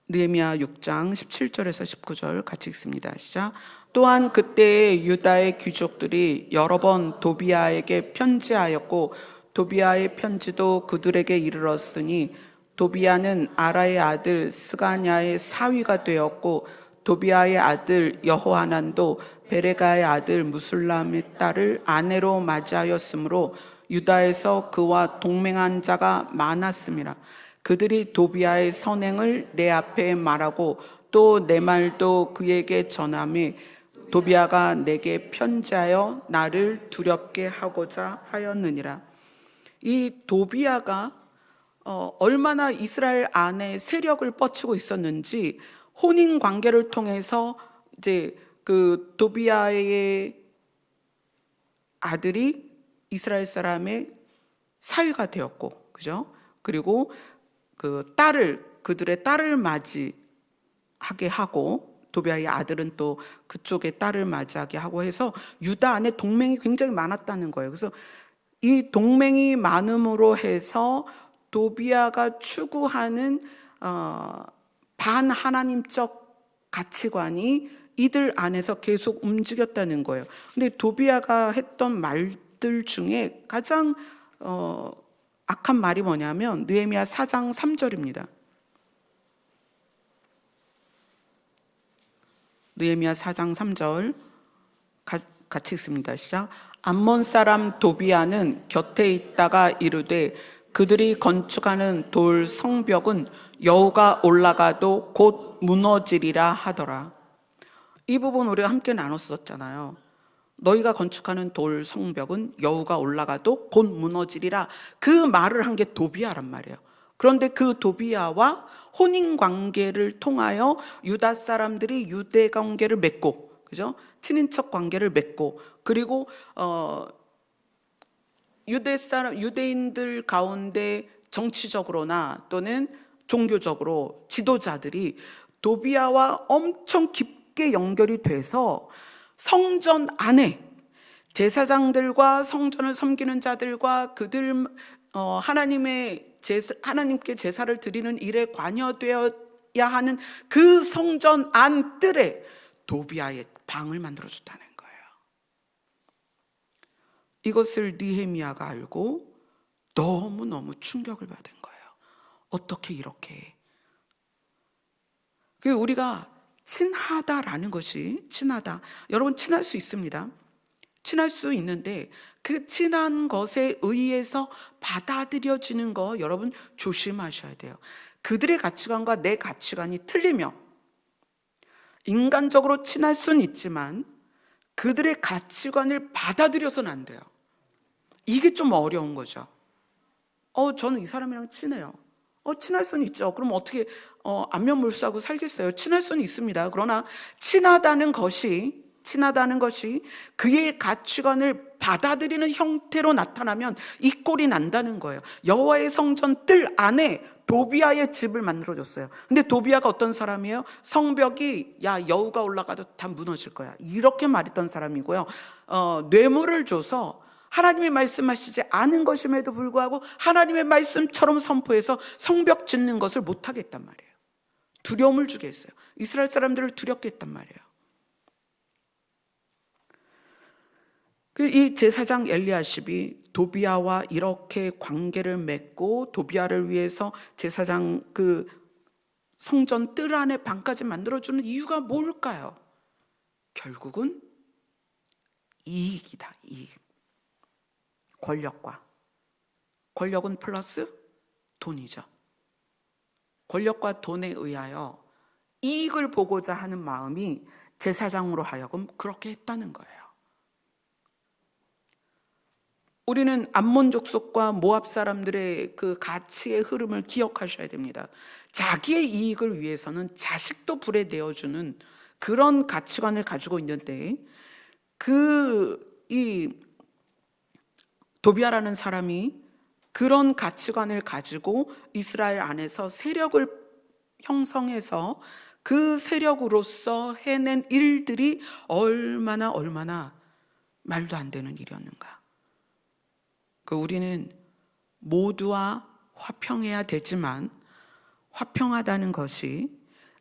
느헤미야 6장 17절에서 19절 같이 읽습니다. 시작. 또한 그때 유다의 귀족들이 여러 번 도비야에게 편지하였고 도비야의 편지도 그들에게 이르렀으니 도비야는 아라의 아들 스가냐의 사위가 되었고 도비야의 아들 여호하난도 베레가의 아들 무술람의 딸을 아내로 맞이하였으므로 유다에서 그와 동맹한 자가 많았음이라. 그들이 도비야의 선행을 내 앞에 말하고 또 내 말도 그에게 전하며 도비야가 내게 편지하여 나를 두렵게 하고자 하였느니라. 이 도비야가 얼마나 이스라엘 안에 세력을 뻗치고 있었는지, 혼인 관계를 통해서 이제 그 도비야의 아들이 이스라엘 사람의 사위가 되었고, 그죠? 그리고 그들의 딸을 맞이하게 하고, 도비야의 아들은 또 그쪽의 딸을 맞이하게 하고 해서 유다 안에 동맹이 굉장히 많았다는 거예요. 그래서 이 동맹이 많음으로 해서 도비야가 추구하는 반하나님적 가치관이 이들 안에서 계속 움직였다는 거예요. 근데 도비야가 했던 말들 중에 가장 악한 말이 뭐냐면 느헤미야 4장 3절입니다. 느헤미야 4장 3절 같이 읽습니다. 시작. 암몬 사람 도비아는 곁에 있다가 이르되 그들이 건축하는 돌 성벽은 여호가 올라가도 곧 무너지리라 하더라. 이 부분 우리가 함께 나눴었잖아요. 너희가 건축하는 돌 성벽은 여호가 올라가도 곧 무너지리라. 그 말을 한 게 도비아란 말이에요. 그런데 그 도비아와 혼인 관계를 통하여 유다 사람들이 유대 관계를 맺고, 그죠? 친인척 관계를 맺고, 그리고 유대인들 가운데 정치적으로나 또는 종교적으로 지도자들이 도비아와 엄청 깊게 연결이 돼서 성전 안에 제사장들과 성전을 섬기는 자들과 그들 하나님께 제사를 드리는 일에 관여되어야 하는 그 성전 안 뜰에 도비아의 방을 만들어줬다는 거예요. 이것을 느헤미야가 알고 너무너무 충격을 받은 거예요. 어떻게 이렇게? 우리가 친하다라는 것이, 친하다, 여러분 친할 수 있습니다. 친할 수 있는데 그 친한 것에 의해서 받아들여지는 거 여러분 조심하셔야 돼요. 그들의 가치관과 내 가치관이 틀리며 인간적으로 친할 수는 있지만 그들의 가치관을 받아들여서는 안 돼요. 이게 좀 어려운 거죠. 저는 이 사람이랑 친해요. 친할 수는 있죠. 그럼 어떻게 안면물수하고 살겠어요? 친할 수는 있습니다. 그러나 친하다는 것이 그의 가치관을 받아들이는 형태로 나타나면 이 꼴이 난다는 거예요. 여호와의 성전 뜰 안에 도비아의 집을 만들어줬어요. 근데 도비아가 어떤 사람이에요? 성벽이 여우가 올라가도 다 무너질 거야, 이렇게 말했던 사람이고요. 뇌물을 줘서 하나님의 말씀하시지 않은 것임에도 불구하고 하나님의 말씀처럼 선포해서 성벽 짓는 것을 못하게 했단 말이에요. 두려움을 주게 했어요. 이스라엘 사람들을 두렵게 했단 말이에요. 이 제사장 엘리야십이 도비아와 이렇게 관계를 맺고 도비아를 위해서 제사장 그 성전 뜰 안에 방까지 만들어주는 이유가 뭘까요? 결국은 이익이다, 이익. 권력은 플러스 돈이죠. 권력과 돈에 의하여 이익을 보고자 하는 마음이 제사장으로 하여금 그렇게 했다는 거예요. 우리는 암몬 족속과 모압 사람들의 그 가치의 흐름을 기억하셔야 됩니다. 자기의 이익을 위해서는 자식도 불에 내어주는 그런 가치관을 가지고 있는데 이 도비아라는 사람이 그런 가치관을 가지고 이스라엘 안에서 세력을 형성해서 그 세력으로서 해낸 일들이 얼마나 말도 안 되는 일이었는가. 우리는 모두와 화평해야 되지만 화평하다는 것이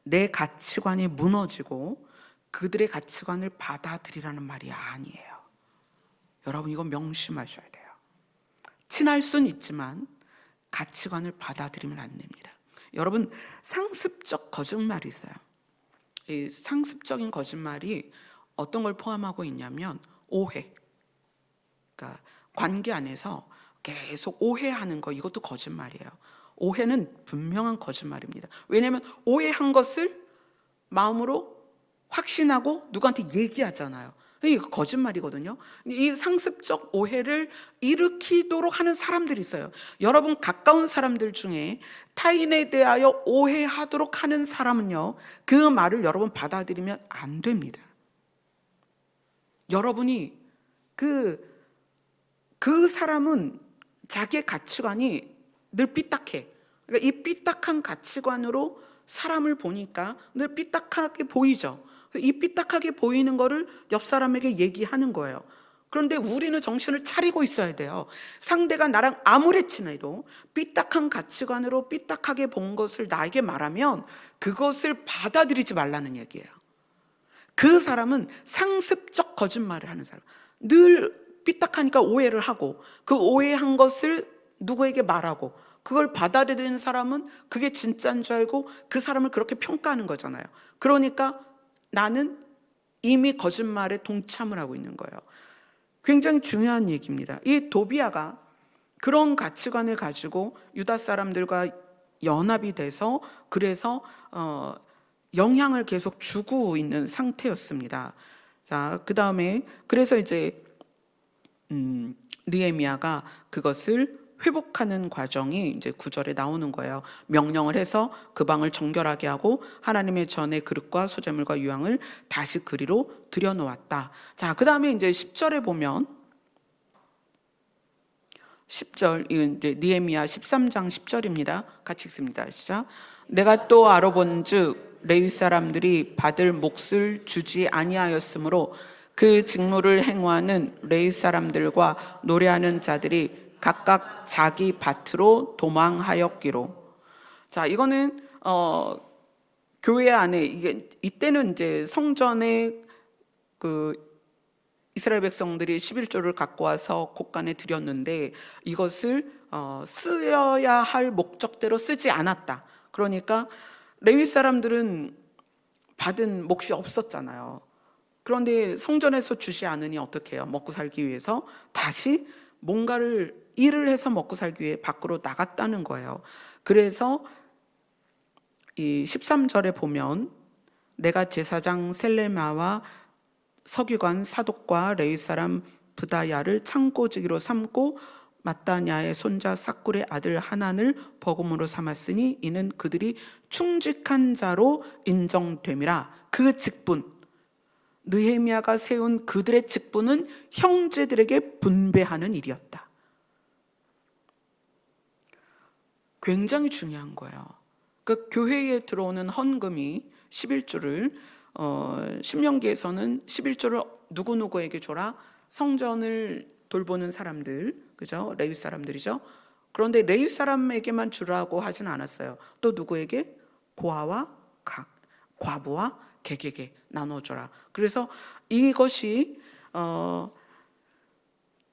내 가치관이 무너지고 그들의 가치관을 받아들이라는 말이 아니에요. 여러분 이거 명심하셔야 돼요. 친할 수는 있지만 가치관을 받아들이면 안 됩니다. 여러분 상습적 거짓말이 있어요. 이 상습적인 거짓말이 어떤 걸 포함하고 있냐면 오해. 그러니까 관계 안에서 계속 오해하는 거, 이것도 거짓말이에요. 오해는 분명한 거짓말입니다. 왜냐하면 오해한 것을 마음으로 확신하고 누구한테 얘기하잖아요. 이거 거짓말이거든요. 이 상습적 오해를 일으키도록 하는 사람들이 있어요. 여러분 가까운 사람들 중에 타인에 대하여 오해하도록 하는 사람은요, 그 말을 여러분 받아들이면 안 됩니다. 여러분이 그 사람은 자기의 가치관이 늘 삐딱해. 그러니까 이 삐딱한 가치관으로 사람을 보니까 늘 삐딱하게 보이죠. 이 삐딱하게 보이는 거를 옆 사람에게 얘기하는 거예요. 그런데 우리는 정신을 차리고 있어야 돼요. 상대가 나랑 아무리 친해도 삐딱한 가치관으로 삐딱하게 본 것을 나에게 말하면 그것을 받아들이지 말라는 얘기예요. 그 사람은 상습적 거짓말을 하는 사람. 늘 삐딱하니까 오해를 하고 그 오해한 것을 누구에게 말하고 그걸 받아들이는 사람은 그게 진짜인 줄 알고 그 사람을 그렇게 평가하는 거잖아요. 그러니까 나는 이미 거짓말에 동참을 하고 있는 거예요. 굉장히 중요한 얘기입니다. 이 도비아가 그런 가치관을 가지고 유다 사람들과 연합이 돼서 그래서 영향을 계속 주고 있는 상태였습니다. 자, 그 다음에 그래서 이제 느헤미야가 그것을 회복하는 과정이 이제 9절에 나오는 거예요. 명령을 해서 그 방을 정결하게 하고 하나님의 전의 그릇과 소재물과 유향을 다시 그리로 들여놓았다. 자, 그 다음에 이제 10절에 보면 10절, 이제 느헤미야 13장 10절입니다. 같이 읽습니다. 시작. 내가 또 알아본즉 레위 사람들이 받을 몫을 주지 아니하였으므로 그 직무를 행하는 레위 사람들과 노래하는 자들이 각각 자기 밭으로 도망하였기로. 자, 이거는 교회 안에 이때는 이제 성전에 그 이스라엘 백성들이 11조를 갖고 와서 곳간에 드렸는데 이것을 쓰여야 할 목적대로 쓰지 않았다. 그러니까 레위 사람들은 받은 몫이 없었잖아요. 그런데 성전에서 주지 않으니 어떻게 해요? 먹고 살기 위해서 다시 뭔가를 일을 해서 먹고 살기 위해 밖으로 나갔다는 거예요. 그래서 이 13절에 보면 내가 제사장 셀레마와 서기관 사독과 레위 사람 브다야를 창고지기로 삼고 마따냐의 손자 삭굴의 아들 하난을 버금으로 삼았으니 이는 그들이 충직한 자로 인정됨이라. 그 직분, 느헤미야가 세운 그들의 직분은 형제들에게 분배하는 일이었다. 굉장히 중요한 거예요. 그 교회에 들어오는 헌금이 11조를 신명기에서는 11조를 누구누구에게 줘라? 성전을 돌보는 사람들, 그죠? 레위 사람들이죠. 그런데 레위 사람에게만 주라고 하지는 않았어요. 또 누구에게? 고아와 과부와 객에게 나눠줘라. 그래서 이것이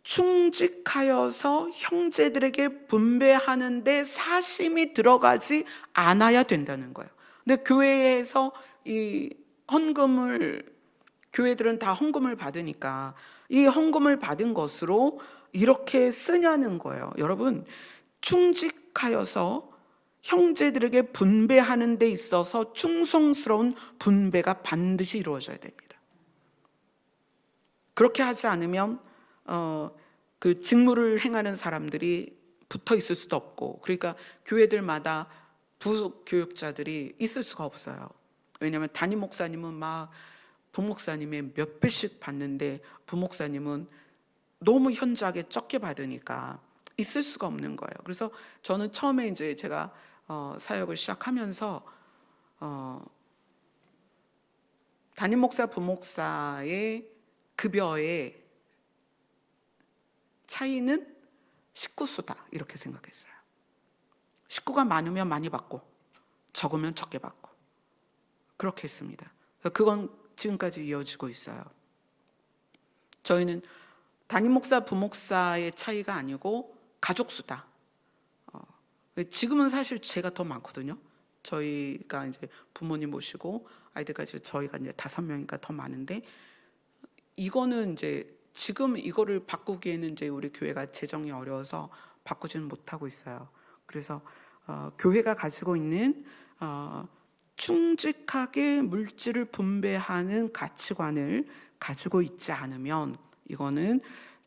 충직하여서 형제들에게 분배하는데 사심이 들어가지 않아야 된다는 거예요. 근데 교회에서 이 헌금을, 교회들은 다 헌금을 받으니까 이 헌금을 받은 것으로 이렇게 쓰냐는 거예요. 여러분, 충직하여서 형제들에게 분배하는 데 있어서 충성스러운 분배가 반드시 이루어져야 됩니다. 그렇게 하지 않으면 그 직무를 행하는 사람들이 붙어 있을 수도 없고, 그러니까 교회들마다 부교육자들이 있을 수가 없어요. 왜냐하면 담임 목사님은 막 부목사님의 몇 배씩 받는데 부목사님은 너무 현저하게 적게 받으니까 있을 수가 없는 거예요. 그래서 저는 처음에 이제 제가 사역을 시작하면서 담임 목사, 부목사의 급여의 차이는 식구수다 이렇게 생각했어요. 식구가 많으면 많이 받고 적으면 적게 받고 그렇게 했습니다. 그건 지금까지 이어지고 있어요. 저희는 담임 목사, 부목사의 차이가 아니고 가족수다. 지금은 사실 제가 더 많거든요. 저희가 이제 부모님 모시고 아이들까지 저희가 이제 5명이니까 더 많은데, 이거는 이제 지금 이거를 바꾸기에는 이제 우리 교회가 재정이 어려워서 바꾸지는 못하고 있어요. 그래서 교회가 가지고 있는 충직하게 물질을 분배하는 가치관을 가지고 있지 않으면 이거는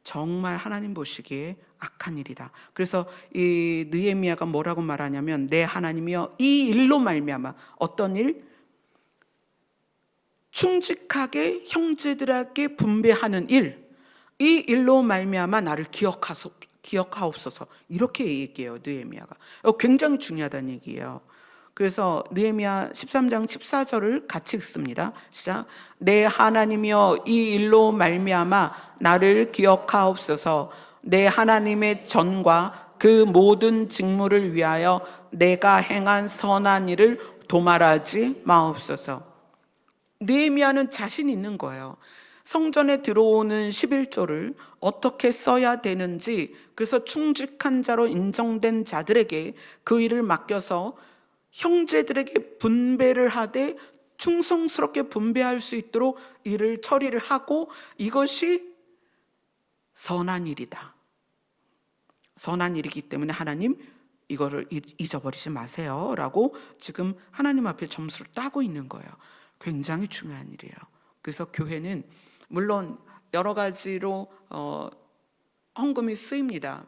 정말 하나님 보시기에 악한 일이다. 그래서 이 느헤미야가 뭐라고 말하냐면 내 하나님이여 이 일로 말미암아, 어떤 일? 충직하게 형제들에게 분배하는 일, 이 일로 말미암아 나를 기억하옵소서 이렇게 얘기해요. 느헤미야가 굉장히 중요하다는 얘기예요. 그래서 느헤미야 13장 14절을 같이 읽습니다. 시작. 내 하나님이여 이 일로 말미암아 나를 기억하옵소서. 내 하나님의 전과 그 모든 직무를 위하여 내가 행한 선한 일을 도말하지 마옵소서. 느헤미야는 자신 있는 거예요. 성전에 들어오는 11조를 어떻게 써야 되는지, 그래서 충직한 자로 인정된 자들에게 그 일을 맡겨서 형제들에게 분배를 하되 충성스럽게 분배할 수 있도록 일을 처리를 하고, 이것이 선한 일이다. 선한 일이기 때문에 하나님 이거를 잊어버리지 마세요 라고 지금 하나님 앞에 점수를 따고 있는 거예요. 굉장히 중요한 일이에요. 그래서 교회는 물론 여러 가지로 헌금이 쓰입니다.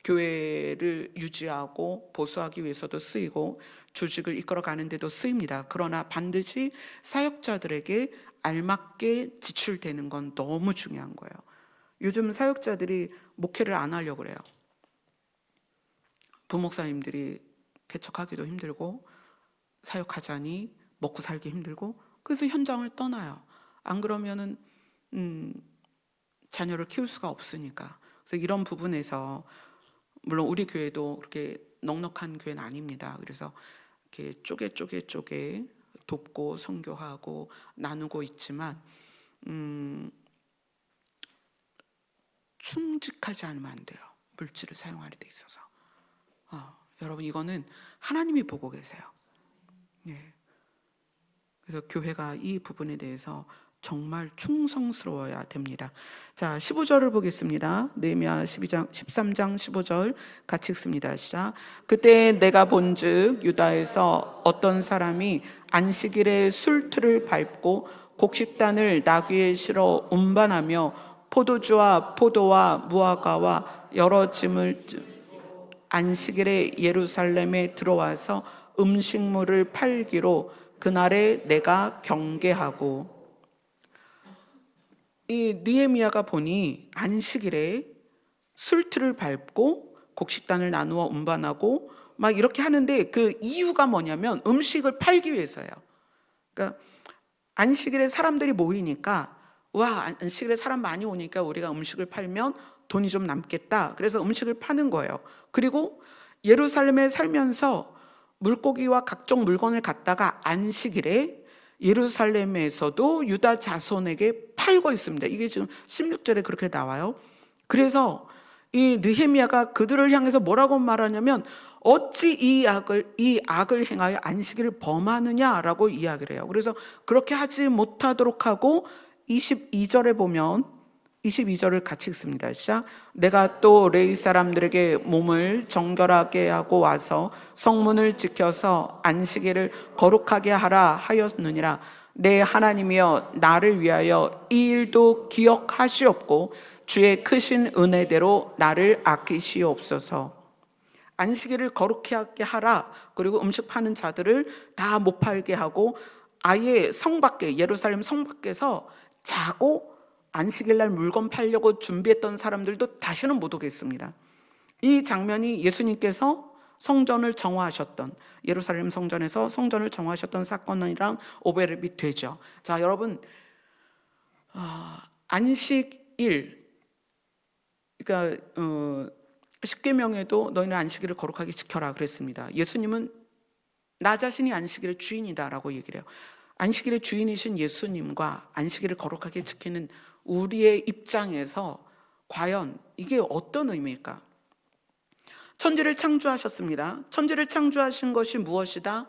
교회를 유지하고 보수하기 위해서도 쓰이고 조직을 이끌어가는 데도 쓰입니다. 그러나 반드시 사역자들에게 알맞게 지출되는 건 너무 중요한 거예요. 요즘 사역자들이 목회를 안 하려고 그래요. 부목사님들이 개척하기도 힘들고 사역하자니 먹고 살기 힘들고, 그래서 현장을 떠나요. 안 그러면은 자녀를 키울 수가 없으니까. 그래서 이런 부분에서 물론 우리 교회도 그렇게 넉넉한 교회는 아닙니다. 그래서 이렇게 쪼개 돕고 선교하고 나누고 있지만 충직하지 않으면 안 돼요. 물질을 사용하는 데 있어서. 여러분, 이거는 하나님이 보고 계세요. 예. 그래서 교회가 이 부분에 대해서 정말 충성스러워야 됩니다. 자, 15절을 보겠습니다. 느헤미야 13장 15절 같이 읽습니다. 시작. 그때 내가 본즉 유다에서 어떤 사람이 안식일에 술틀을 밟고 곡식단을 나귀에 실어 운반하며 포도주와 포도와 무화과와 여러 짐을 안식일에 예루살렘에 들어와서 음식물을 팔기로 그날에 내가 경계하고. 이 느헤미야가 보니 안식일에 술틀을 밟고 곡식단을 나누어 운반하고 막 이렇게 하는데 그 이유가 뭐냐면 음식을 팔기 위해서예요. 그러니까 안식일에 사람들이 모이니까, 와, 안식일에 사람 많이 오니까 우리가 음식을 팔면 돈이 좀 남겠다. 그래서 음식을 파는 거예요. 그리고 예루살렘에 살면서 물고기와 각종 물건을 갖다가 안식일에 예루살렘에서도 유다 자손에게 팔고 있습니다. 이게 지금 16절에 그렇게 나와요. 그래서 이 느헤미야가 그들을 향해서 뭐라고 말하냐면, 어찌 이 악을 행하여 안식일을 범하느냐라고 이야기를 해요. 그래서 그렇게 하지 못하도록 하고 22절에 보면 22절을 같이 읽습니다. 시작. 내가 또 레위 사람들에게 몸을 정결하게 하고 와서 성문을 지켜서 안식일을 거룩하게 하라 하였느니라. 내 하나님이여, 나를 위하여 이 일도 기억하시옵고 주의 크신 은혜대로 나를 아끼시옵소서. 안식일을 거룩하게 하라. 그리고 음식 파는 자들을 다 못 팔게 하고 아예 성 밖에, 예루살렘 성 밖에서 자고 안식일날 물건 팔려고 준비했던 사람들도 다시는 못 오겠습니다. 이 장면이 예수님께서 성전을 정화하셨던, 예루살렘 성전에서 성전을 정화하셨던 사건이랑 오버랩이 되죠. 자, 여러분, 안식일, 그러니까 십계명에도 너희는 안식일을 거룩하게 지켜라 그랬습니다. 예수님은 나 자신이 안식일의 주인이다라고 얘기를 해요. 안식일의 주인이신 예수님과 안식일을 거룩하게 지키는 우리의 입장에서 과연 이게 어떤 의미일까? 천지를 창조하셨습니다. 천지를 창조하신 것이 무엇이다?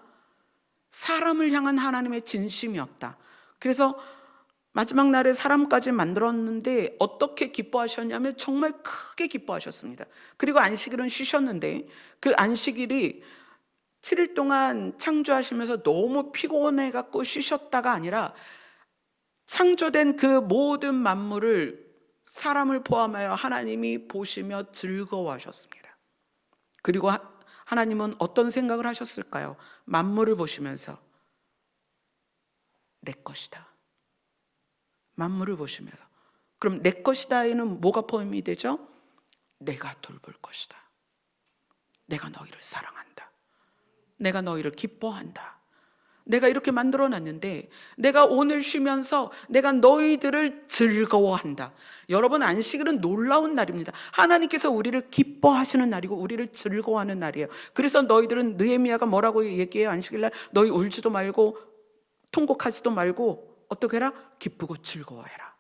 사람을 향한 하나님의 진심이었다. 그래서 마지막 날에 사람까지 만들었는데 어떻게 기뻐하셨냐면 정말 크게 기뻐하셨습니다. 그리고 안식일은 쉬셨는데 그 안식일이 7일 동안 창조하시면서 너무 피곤해갖고 쉬셨다가 아니라 창조된 그 모든 만물을, 사람을 포함하여 하나님이 보시며 즐거워하셨습니다. 그리고 하나님은 어떤 생각을 하셨을까요? 만물을 보시면서 내 것이다. 만물을 보시면서. 그럼 내 것이다에는 뭐가 포함이 되죠? 내가 돌볼 것이다. 내가 너희를 사랑한다. 내가 너희를 기뻐한다. 내가 이렇게 만들어놨는데 내가 오늘 쉬면서 내가 너희들을 즐거워한다. 여러분, 안식일은 놀라운 날입니다. 하나님께서 우리를 기뻐하시는 날이고 우리를 즐거워하는 날이에요. 그래서 너희들은, 느헤미야가 뭐라고 얘기해요? 안식일날 너희 울지도 말고 통곡하지도 말고 어떻게 해라? 기쁘고 즐거워해라.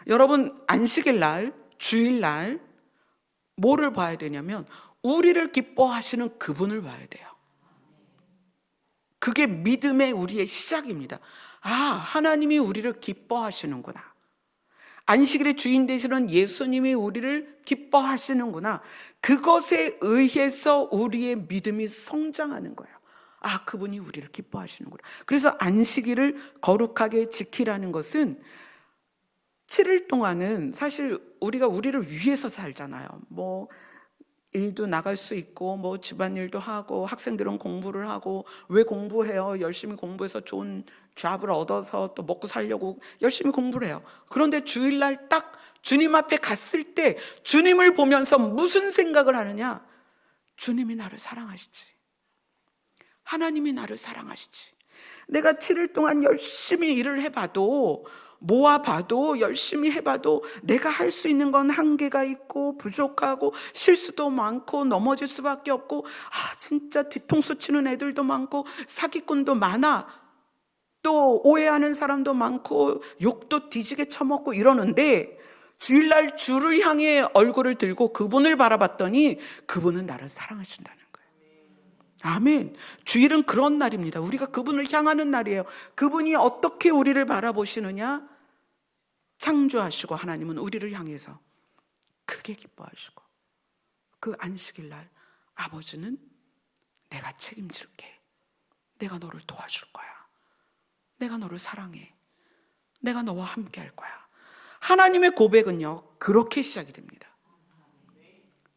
여러분, 안식일날, 주일날 뭐를 봐야 되냐면 우리를 기뻐하시는 그분을 봐야 돼요. 그게 믿음의 우리의 시작입니다. 아, 하나님이 우리를 기뻐하시는구나. 안식일의 주인 되시는 예수님이 우리를 기뻐하시는구나. 그것에 의해서 우리의 믿음이 성장하는 거예요. 아, 그분이 우리를 기뻐하시는구나. 그래서 안식일을 거룩하게 지키라는 것은 7일 동안은 사실 우리가 우리를 위해서 살잖아요. 뭐 일도 나갈 수 있고 뭐 집안일도 하고 학생들은 공부를 하고 왜 공부해요? 열심히 공부해서 좋은 잡을 얻어서 또 먹고 살려고 열심히 공부를 해요. 그런데 주일날 딱 주님 앞에 갔을 때 주님을 보면서 무슨 생각을 하느냐? 주님이 나를 사랑하시지. 하나님이 나를 사랑하시지. 내가 7일 동안 열심히 일을 해봐도 모아봐도 열심히 해봐도 내가 할 수 있는 건 한계가 있고 부족하고 실수도 많고 넘어질 수밖에 없고 진짜 뒤통수 치는 애들도 많고 사기꾼도 많아. 또 오해하는 사람도 많고 욕도 뒤지게 처먹고 이러는데 주일날 주를 향해 얼굴을 들고 그분을 바라봤더니 그분은 나를 사랑하신다는 거예요. 아멘. 주일은 그런 날입니다. 우리가 그분을 향하는 날이에요. 그분이 어떻게 우리를 바라보시느냐? 창조하시고 하나님은 우리를 향해서 크게 기뻐하시고 그 안식일 날 아버지는 내가 책임질게. 내가 너를 도와줄 거야. 내가 너를 사랑해. 내가 너와 함께 할 거야. 하나님의 고백은요, 그렇게 시작이 됩니다.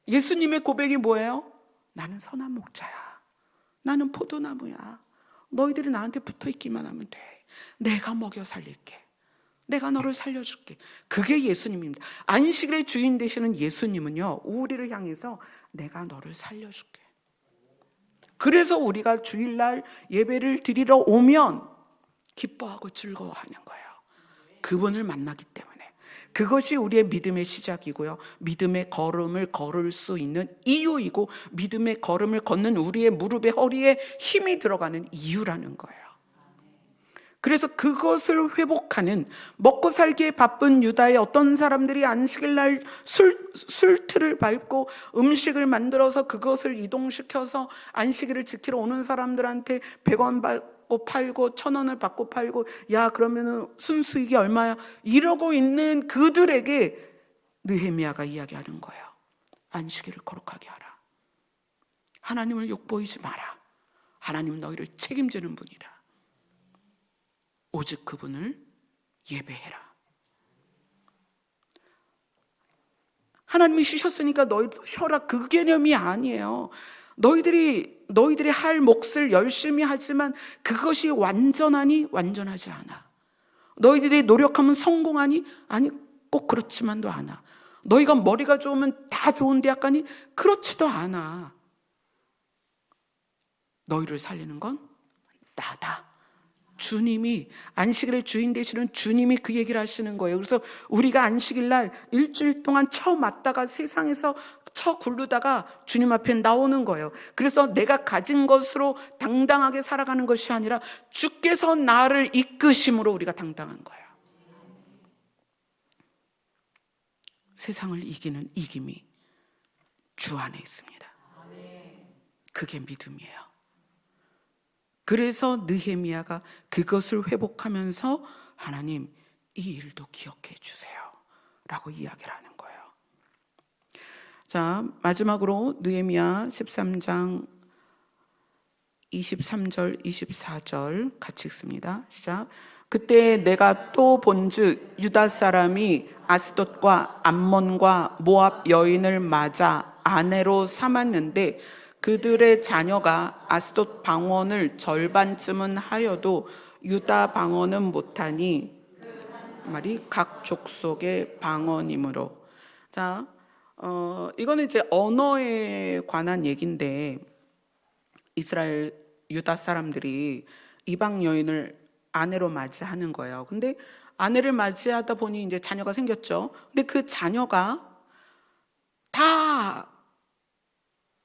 예수님의 고백이 뭐예요? 나는 선한 목자야. 나는 포도나무야. 너희들이 나한테 붙어 있기만 하면 돼. 내가 먹여 살릴게. 내가 너를 살려줄게. 그게 예수님입니다. 안식일의 주인 되시는 예수님은요, 우리를 향해서 내가 너를 살려줄게. 그래서 우리가 주일날 예배를 드리러 오면 기뻐하고 즐거워하는 거예요. 그분을 만나기 때문에. 그것이 우리의 믿음의 시작이고요. 믿음의 걸음을 걸을 수 있는 이유이고 믿음의 걸음을 걷는 우리의 무릎에 허리에 힘이 들어가는 이유라는 거예요. 그래서 그것을 회복하는 먹고 살기에 바쁜 유다의 어떤 사람들이 안식일 날 술틀을 밟고 음식을 만들어서 그것을 이동시켜서 안식일을 지키러 오는 사람들한테 100원 받고 팔고 1,000원을 받고 팔고 야 그러면은 순수익이 얼마야? 이러고 있는 그들에게 느헤미야가 이야기하는 거예요. 안식일을 거룩하게 하라. 하나님을 욕보이지 마라. 하나님 너희를 책임지는 분이다. 오직 그분을 예배해라. 하나님이 쉬셨으니까 너희도 쉬어라. 그 개념이 아니에요. 너희들이 할 몫을 열심히 하지만 그것이 완전하니 완전하지 않아. 너희들이 노력하면 성공하니 아니 꼭 그렇지만도 않아. 너희가 머리가 좋으면 다 좋은 대학 가니 그렇지도 않아. 너희를 살리는 건 나다. 주님이 안식일의 주인 되시는 주님이 그 얘기를 하시는 거예요. 그래서 우리가 안식일 날 일주일 동안 처음 왔다가 세상에서 굴르다가 주님 앞에 나오는 거예요. 그래서 내가 가진 것으로 당당하게 살아가는 것이 아니라 주께서 나를 이끄심으로 우리가 당당한 거예요. 세상을 이기는 이김이 주 안에 있습니다. 그게 믿음이에요. 그래서 느헤미야가 그것을 회복하면서 하나님 이 일도 기억해 주세요 라고 이야기를 하는 거예요. 자, 마지막으로 느헤미야 13장 23절 24절 같이 읽습니다. 시작. 그때 내가 또 본즉 유다 사람이 아스돗과 암몬과 모압 여인을 맞아 아내로 삼았는데 그들의 자녀가 아스돗 방언을 절반쯤은 하여도 유다 방언은 못하니 말이 각 족속의 방언이므로. 자, 이거는 이제 언어에 관한 얘기인데 이스라엘 유다 사람들이 이방 여인을 아내로 맞이하는 거예요. 근데 아내를 맞이하다 보니 이제 자녀가 생겼죠. 근데 그 자녀가 다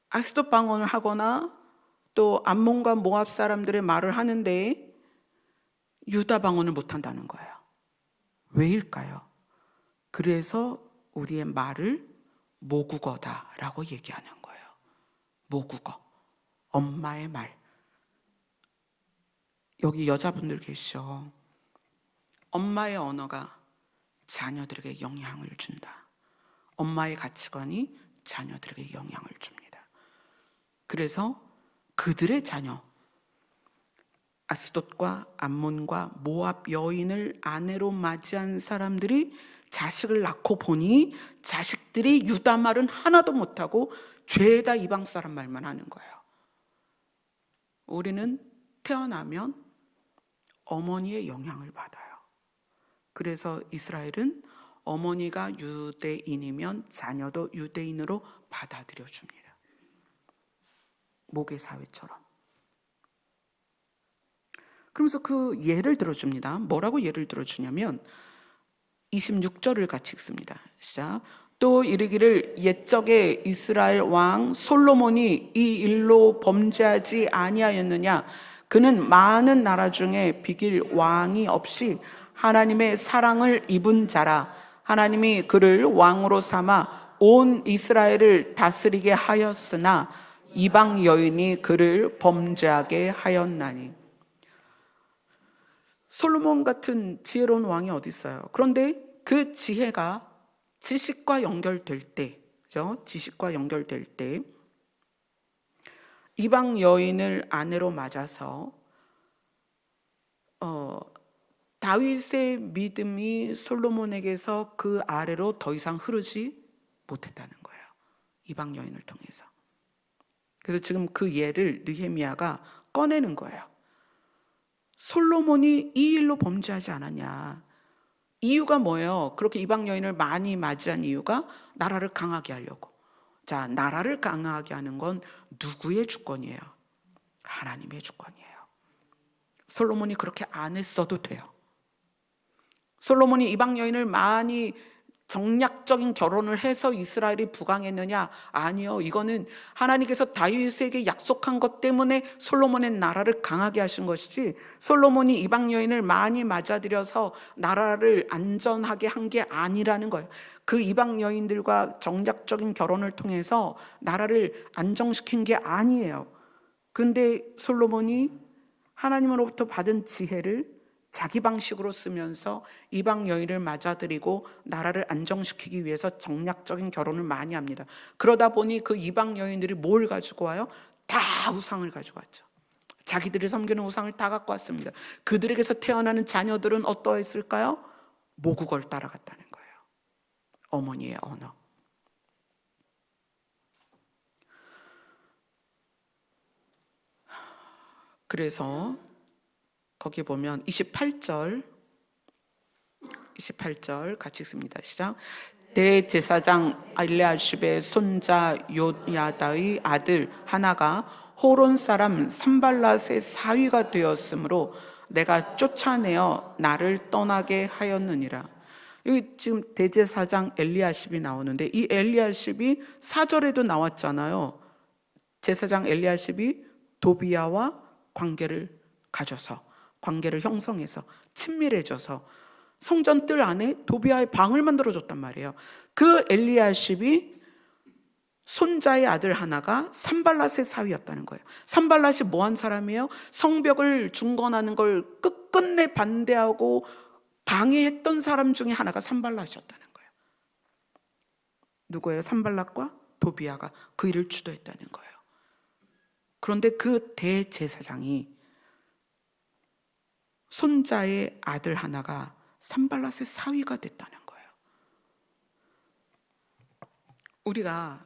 아스돗 방언을 하거나 또 암몬과 모압 사람들의 말을 하는데 유다 방언을 못한다는 거예요. 왜일까요? 그래서 우리의 말을 모국어다라고 얘기하는 거예요. 모국어, 엄마의 말. 여기 여자분들 계시죠? 엄마의 언어가 자녀들에게 영향을 준다. 엄마의 가치관이 자녀들에게 영향을 줍니다. 그래서 그들의 자녀, 아스돗과 암몬과 모압 여인을 아내로 맞이한 사람들이 자식을 낳고 보니 자식들이 유다 말은 하나도 못하고 죄다 이방 사람 말만 하는 거예요. 우리는 태어나면 어머니의 영향을 받아요. 그래서 이스라엘은 어머니가 유대인이면 자녀도 유대인으로 받아들여 줍니다. 모계 사회처럼. 그러면서 그 예를 들어줍니다. 뭐라고 예를 들어주냐면 26절을 같이 읽습니다. 시작. 또 이르기를 옛적에 이스라엘 왕 솔로몬이 이 일로 범죄하지 아니하였느냐. 그는 많은 나라 중에 비길 왕이 없이 하나님의 사랑을 입은 자라. 하나님이 그를 왕으로 삼아 온 이스라엘을 다스리게 하였으나 이방 여인이 그를 범죄하게 하였나니. 솔로몬 같은 지혜로운 왕이 어디 있어요? 그런데 그 지혜가 지식과 연결될 때, 그죠? 지식과 연결될 때 이방 여인을 아내로 맞아서 다윗의 믿음이 솔로몬에게서 그 아래로 더 이상 흐르지 못했다는 거예요. 이방 여인을 통해서. 그래서 지금 그 예를 느헤미야가 꺼내는 거예요. 솔로몬이 이 일로 범죄하지 않았냐. 이유가 뭐예요? 그렇게 이방 여인을 많이 맞이한 이유가 나라를 강하게 하려고. 자, 나라를 강하게 하는 건 누구의 주권이에요? 하나님의 주권이에요. 솔로몬이 그렇게 안 했어도 돼요. 솔로몬이 이방 여인을 많이 정략적인 결혼을 해서 이스라엘이 부강했느냐? 아니요. 이거는 하나님께서 다윗에게 약속한 것 때문에 솔로몬의 나라를 강하게 하신 것이지, 솔로몬이 이방 여인을 많이 맞아들여서 나라를 안전하게 한 게 아니라는 거예요. 그 이방 여인들과 정략적인 결혼을 통해서 나라를 안정시킨 게 아니에요. 근데 솔로몬이 하나님으로부터 받은 지혜를 자기 방식으로 쓰면서 이방 여인을 맞아들이고 나라를 안정시키기 위해서 정략적인 결혼을 많이 합니다. 그러다 보니 그 이방 여인들이 뭘 가지고 와요? 다 우상을 가지고 왔죠. 자기들이 섬기는 우상을 다 갖고 왔습니다. 그들에게서 태어나는 자녀들은 어떠했을까요? 모국어를 따라갔다는 거예요. 어머니의 언어. 그래서 거기 보면 28절 같이 읽습니다. 시작. 대제사장 엘리야십의 손자 요야다의 아들 하나가 호론 사람 산발랏의 사위가 되었으므로 내가 쫓아내어 나를 떠나게 하였느니라. 여기 지금 대제사장 엘리야십이 나오는데, 이 엘리야십이 4절에도 나왔잖아요. 제사장 엘리야십이 도비야와 관계를 가져서, 관계를 형성해서 친밀해져서 성전 뜰 안에 도비야의 방을 만들어줬단 말이에요. 그 엘리야십이 손자의 아들 하나가 산발랏의 사위였다는 거예요. 산발랏이 뭐한 사람이에요? 성벽을 중건하는 걸 끝끝내 반대하고 방해했던 사람 중에 하나가 산발랏이었다는 거예요. 누구예요? 산발랏과 도비야가 그 일을 주도했다는 거예요. 그런데 그 대제사장이 손자의 아들 하나가 산발랏의 사위가 됐다는 거예요. 우리가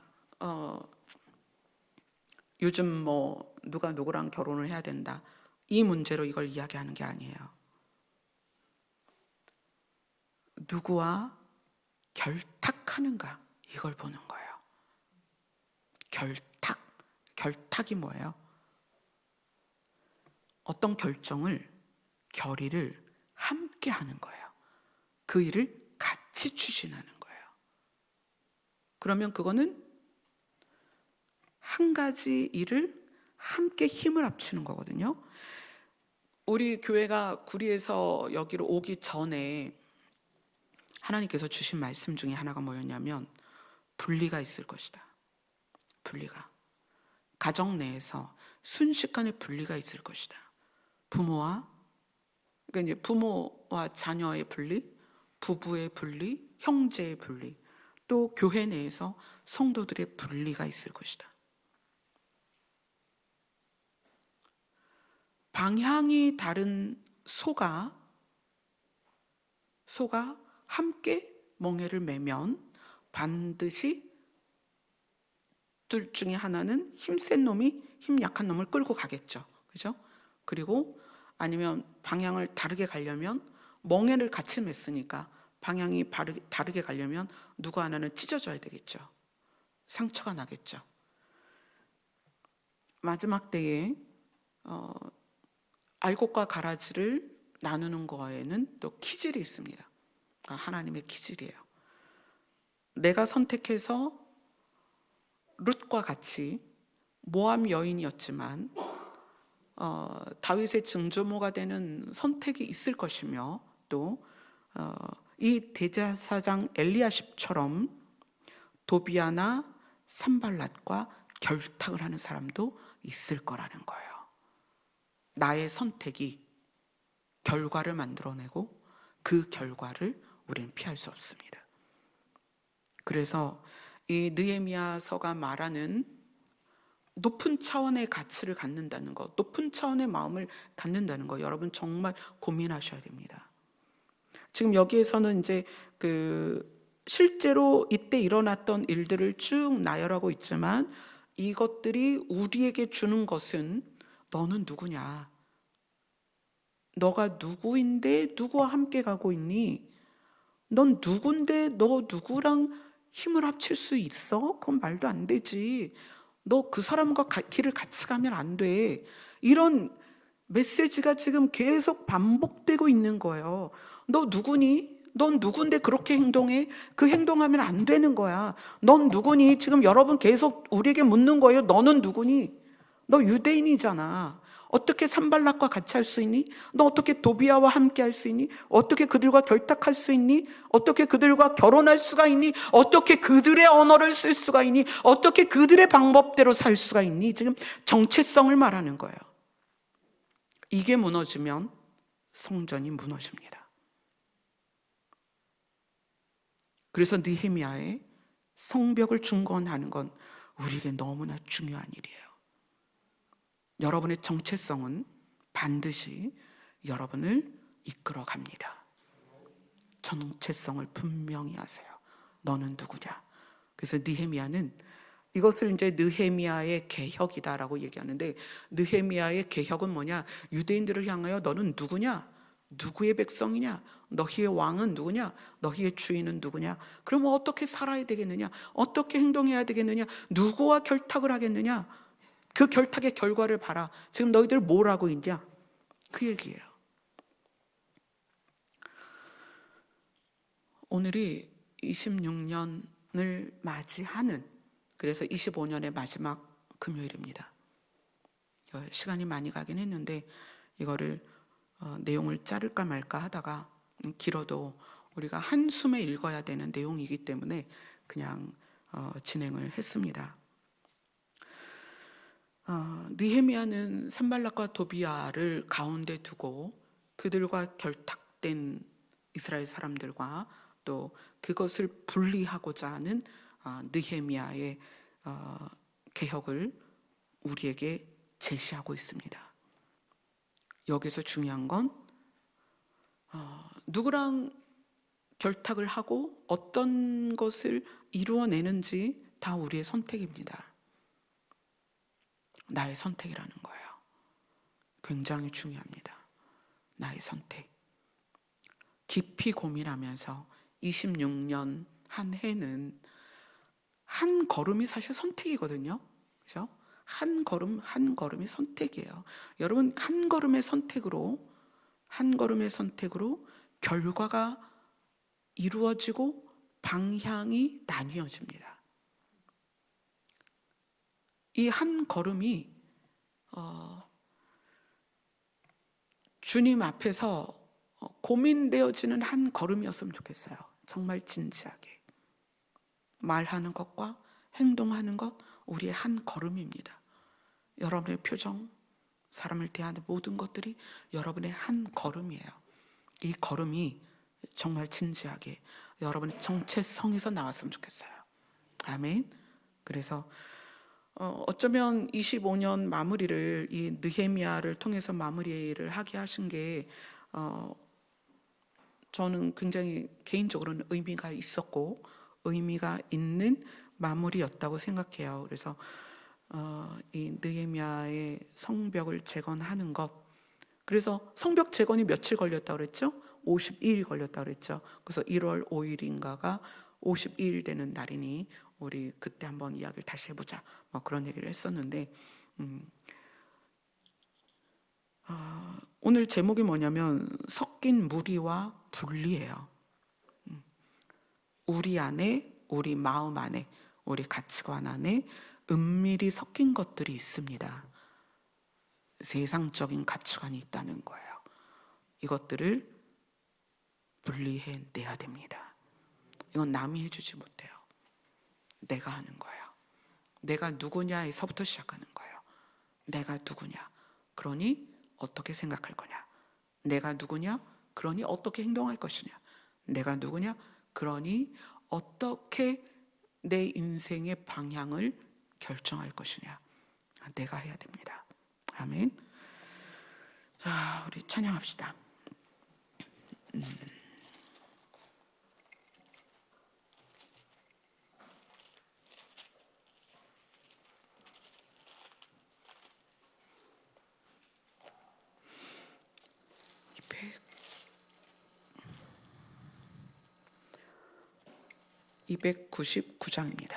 요즘 뭐 누가 누구랑 결혼을 해야 된다, 이 문제로 이걸 이야기하는 게 아니에요. 누구와 결탁하는가, 이걸 보는 거예요. 결탁이 뭐예요? 어떤 결의를 함께 하는 거예요. 그 일을 같이 추진하는 거예요. 그러면 그거는 한 가지 일을 함께 힘을 합치는 거거든요. 우리 교회가 구리에서 여기로 오기 전에 하나님께서 주신 말씀 중에 하나가 뭐였냐면, 분리가 있을 것이다. 분리가. 가정 내에서 순식간에 분리가 있을 것이다. 부모와, 그러니까 이제 부모와 자녀의 분리, 부부의 분리, 형제의 분리, 또 교회 내에서 성도들의 분리가 있을 것이다. 방향이 다른 소가 함께 멍에를 매면 반드시 둘 중에 하나는 힘센 놈이 힘 약한 놈을 끌고 가겠죠. 그죠? 그리고 아니면 방향을 다르게 가려면 멍에를 같이 맸으니까 방향이 다르게 가려면 누구 하나는 찢어져야 되겠죠. 상처가 나겠죠. 마지막 때에 알곡과 가라지를 나누는 거에는 또 기질이 있습니다. 하나님의 기질이에요. 내가 선택해서 룻과 같이 모함 여인이었지만 다윗의 증조모가 되는 선택이 있을 것이며 또 이 대제사장 엘리야십처럼 도비아나 산발랏과 결탁을 하는 사람도 있을 거라는 거예요. 나의 선택이 결과를 만들어내고 그 결과를 우리는 피할 수 없습니다. 그래서 이 느헤미야서가 말하는 높은 차원의 가치를 갖는다는 것, 높은 차원의 마음을 갖는다는 것, 여러분 정말 고민하셔야 됩니다. 지금 여기에서는 이제 실제로 이때 일어났던 일들을 쭉 나열하고 있지만 이것들이 우리에게 주는 것은 너는 누구냐? 너가 누구인데 누구와 함께 가고 있니? 넌 누군데 너 누구랑 힘을 합칠 수 있어? 그건 말도 안 되지. 너 그 사람과 길을 같이 가면 안 돼. 이런 메시지가 지금 계속 반복되고 있는 거예요. 너 누구니? 넌 누군데 그렇게 행동해? 그 행동하면 안 되는 거야. 넌 누구니? 지금 여러분 계속 우리에게 묻는 거예요. 너는 누구니? 너 유대인이잖아. 어떻게 산발락과 같이 할 수 있니? 너 어떻게 도비아와 함께 할 수 있니? 어떻게 그들과 결탁할 수 있니? 어떻게 그들과 결혼할 수가 있니? 어떻게 그들의 언어를 쓸 수가 있니? 어떻게 그들의 방법대로 살 수가 있니? 지금 정체성을 말하는 거예요. 이게 무너지면 성전이 무너집니다. 그래서 느헤미야의 성벽을 중건하는 건 우리에게 너무나 중요한 일이에요. 여러분의 정체성은 반드시 여러분을 이끌어 갑니다. 정체성을 분명히 하세요. 너는 누구냐? 그래서 느헤미야는 이것을 이제 느헤미야의 개혁이다라고 얘기하는데, 느헤미야의 개혁은 뭐냐? 유대인들을 향하여 너는 누구냐? 누구의 백성이냐? 너희의 왕은 누구냐? 너희의 주인은 누구냐? 그러면 어떻게 살아야 되겠느냐? 어떻게 행동해야 되겠느냐? 누구와 결탁을 하겠느냐? 그 결탁의 결과를 봐라. 지금 너희들 뭘 하고 있냐? 그 얘기예요. 오늘이 26년을 맞이하는, 그래서 25년의 마지막 금요일입니다. 시간이 많이 가긴 했는데 이거를 내용을 자를까 말까 하다가 길어도 우리가 한숨에 읽어야 되는 내용이기 때문에 그냥 진행을 했습니다. 느헤미야는 산발락과 도비아를 가운데 두고 그들과 결탁된 이스라엘 사람들과 또 그것을 분리하고자 하는 느헤미야의 개혁을 우리에게 제시하고 있습니다. 여기서 중요한 건 누구랑 결탁을 하고 어떤 것을 이루어내는지 다 우리의 선택입니다. 나의 선택이라는 거예요. 굉장히 중요합니다. 나의 선택. 깊이 고민하면서 26년 한 해는 한 걸음이 사실 선택이거든요. 그렇죠? 한 걸음 한 걸음이 선택이에요. 여러분 한 걸음의 선택으로 결과가 이루어지고 방향이 나뉘어집니다. 이 한 걸음이 주님 앞에서 고민되어지는 한 걸음이었으면 좋겠어요. 정말 진지하게 말하는 것과 행동하는 것, 우리의 한 걸음입니다. 여러분의 표정, 사람을 대하는 모든 것들이 여러분의 한 걸음이에요. 이 걸음이 정말 진지하게 여러분의 정체성에서 나왔으면 좋겠어요. 아멘. 그래서 어쩌면 25년 마무리를 이 느헤미야를 통해서 마무리를 하게 하신 게 저는 굉장히 개인적으로는 의미가 있었고 의미가 있는 마무리였다고 생각해요. 그래서 이 느헤미야의 성벽을 재건하는 것, 그래서 성벽 재건이 며칠 걸렸다고 그랬죠? 52일 걸렸다고 그랬죠. 그래서 1월 5일인가가 52일 되는 날이니 우리 그때 한번 이야기를 다시 해보자, 뭐 그런 얘기를 했었는데, 오늘 제목이 뭐냐면 섞인 무리와 분리예요. 우리 안에, 우리 마음 안에, 우리 가치관 안에 은밀히 섞인 것들이 있습니다. 세상적인 가치관이 있다는 거예요. 이것들을 분리해내야 됩니다. 이건 남이 해주지 못해요. 내가 하는 거예요. 내가 누구냐에서부터 시작하는 거예요. 내가 누구냐, 그러니 어떻게 생각할 거냐. 내가 누구냐, 그러니 어떻게 행동할 것이냐. 내가 누구냐, 그러니 어떻게 내 인생의 방향을 결정할 것이냐. 내가 해야 됩니다. 아멘. 자, 우리 찬양합시다. 299장입니다.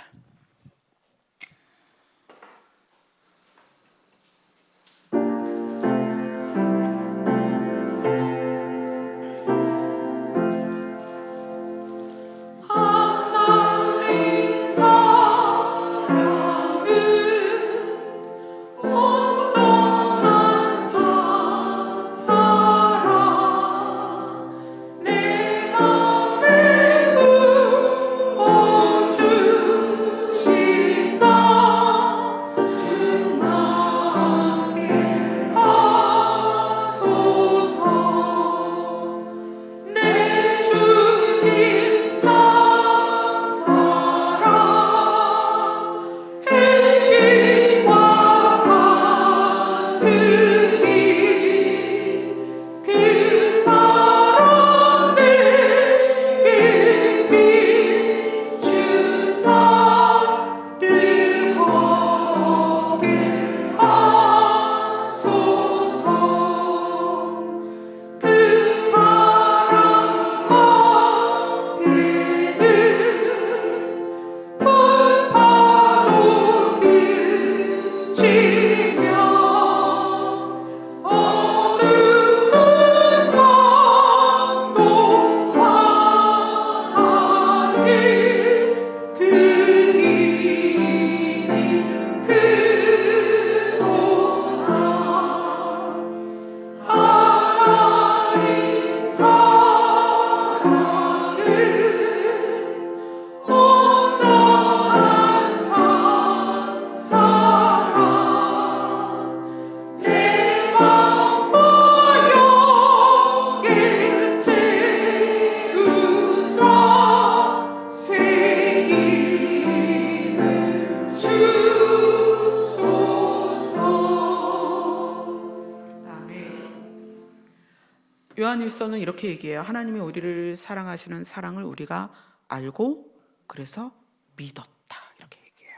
요한일서는 이렇게 얘기해요. 하나님이 우리를 사랑하시는 사랑을 우리가 알고 그래서 믿었다, 이렇게 얘기해요.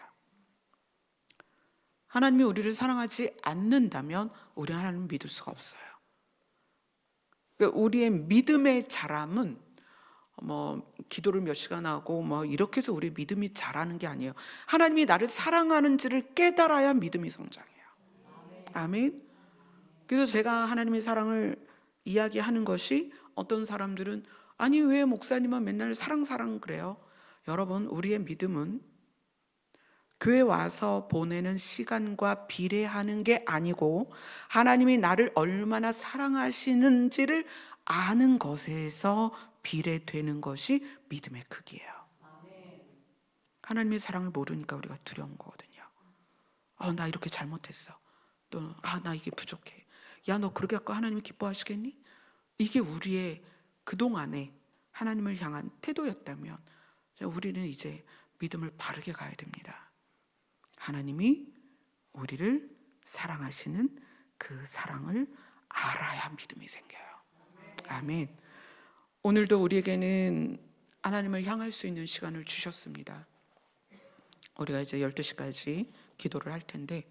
하나님이 우리를 사랑하지 않는다면 우리는 하나님을 믿을 수가 없어요. 그러니까 우리의 믿음의 자람은 뭐 기도를 몇 시간 하고 뭐 이렇게 해서 우리 믿음이 자라는 게 아니에요. 하나님이 나를 사랑하는지를 깨달아야 믿음이 성장해요. 아멘. 그래서 제가 하나님의 사랑을 이야기하는 것이, 어떤 사람들은 아니 왜 목사님은 맨날 사랑 그래요? 여러분, 우리의 믿음은 교회 와서 보내는 시간과 비례하는 게 아니고 하나님이 나를 얼마나 사랑하시는지를 아는 것에서 비례되는 것이 믿음의 크기예요. 하나님의 사랑을 모르니까 우리가 두려운 거거든요. 나 이렇게 잘못했어. 또 나 이게 부족해. 야, 너 그렇게 갖고 하나님이 기뻐하시겠니? 이게 우리의 그동안에 하나님을 향한 태도였다면 우리는 이제 믿음을 바르게 가야 됩니다. 하나님이 우리를 사랑하시는 그 사랑을 알아야 믿음이 생겨요. 아멘. 오늘도 우리에게는 하나님을 향할 수 있는 시간을 주셨습니다. 우리가 이제 12시까지 기도를 할 텐데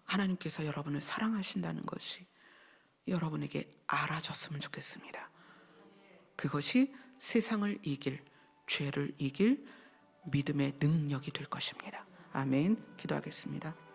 하나님께서 여러분을 사랑하신다는 것이 여러분에게 알아졌으면 좋겠습니다. 그것이 세상을 이길, 죄를 이길 믿음의 능력이 될 것입니다. 아멘. 기도하겠습니다.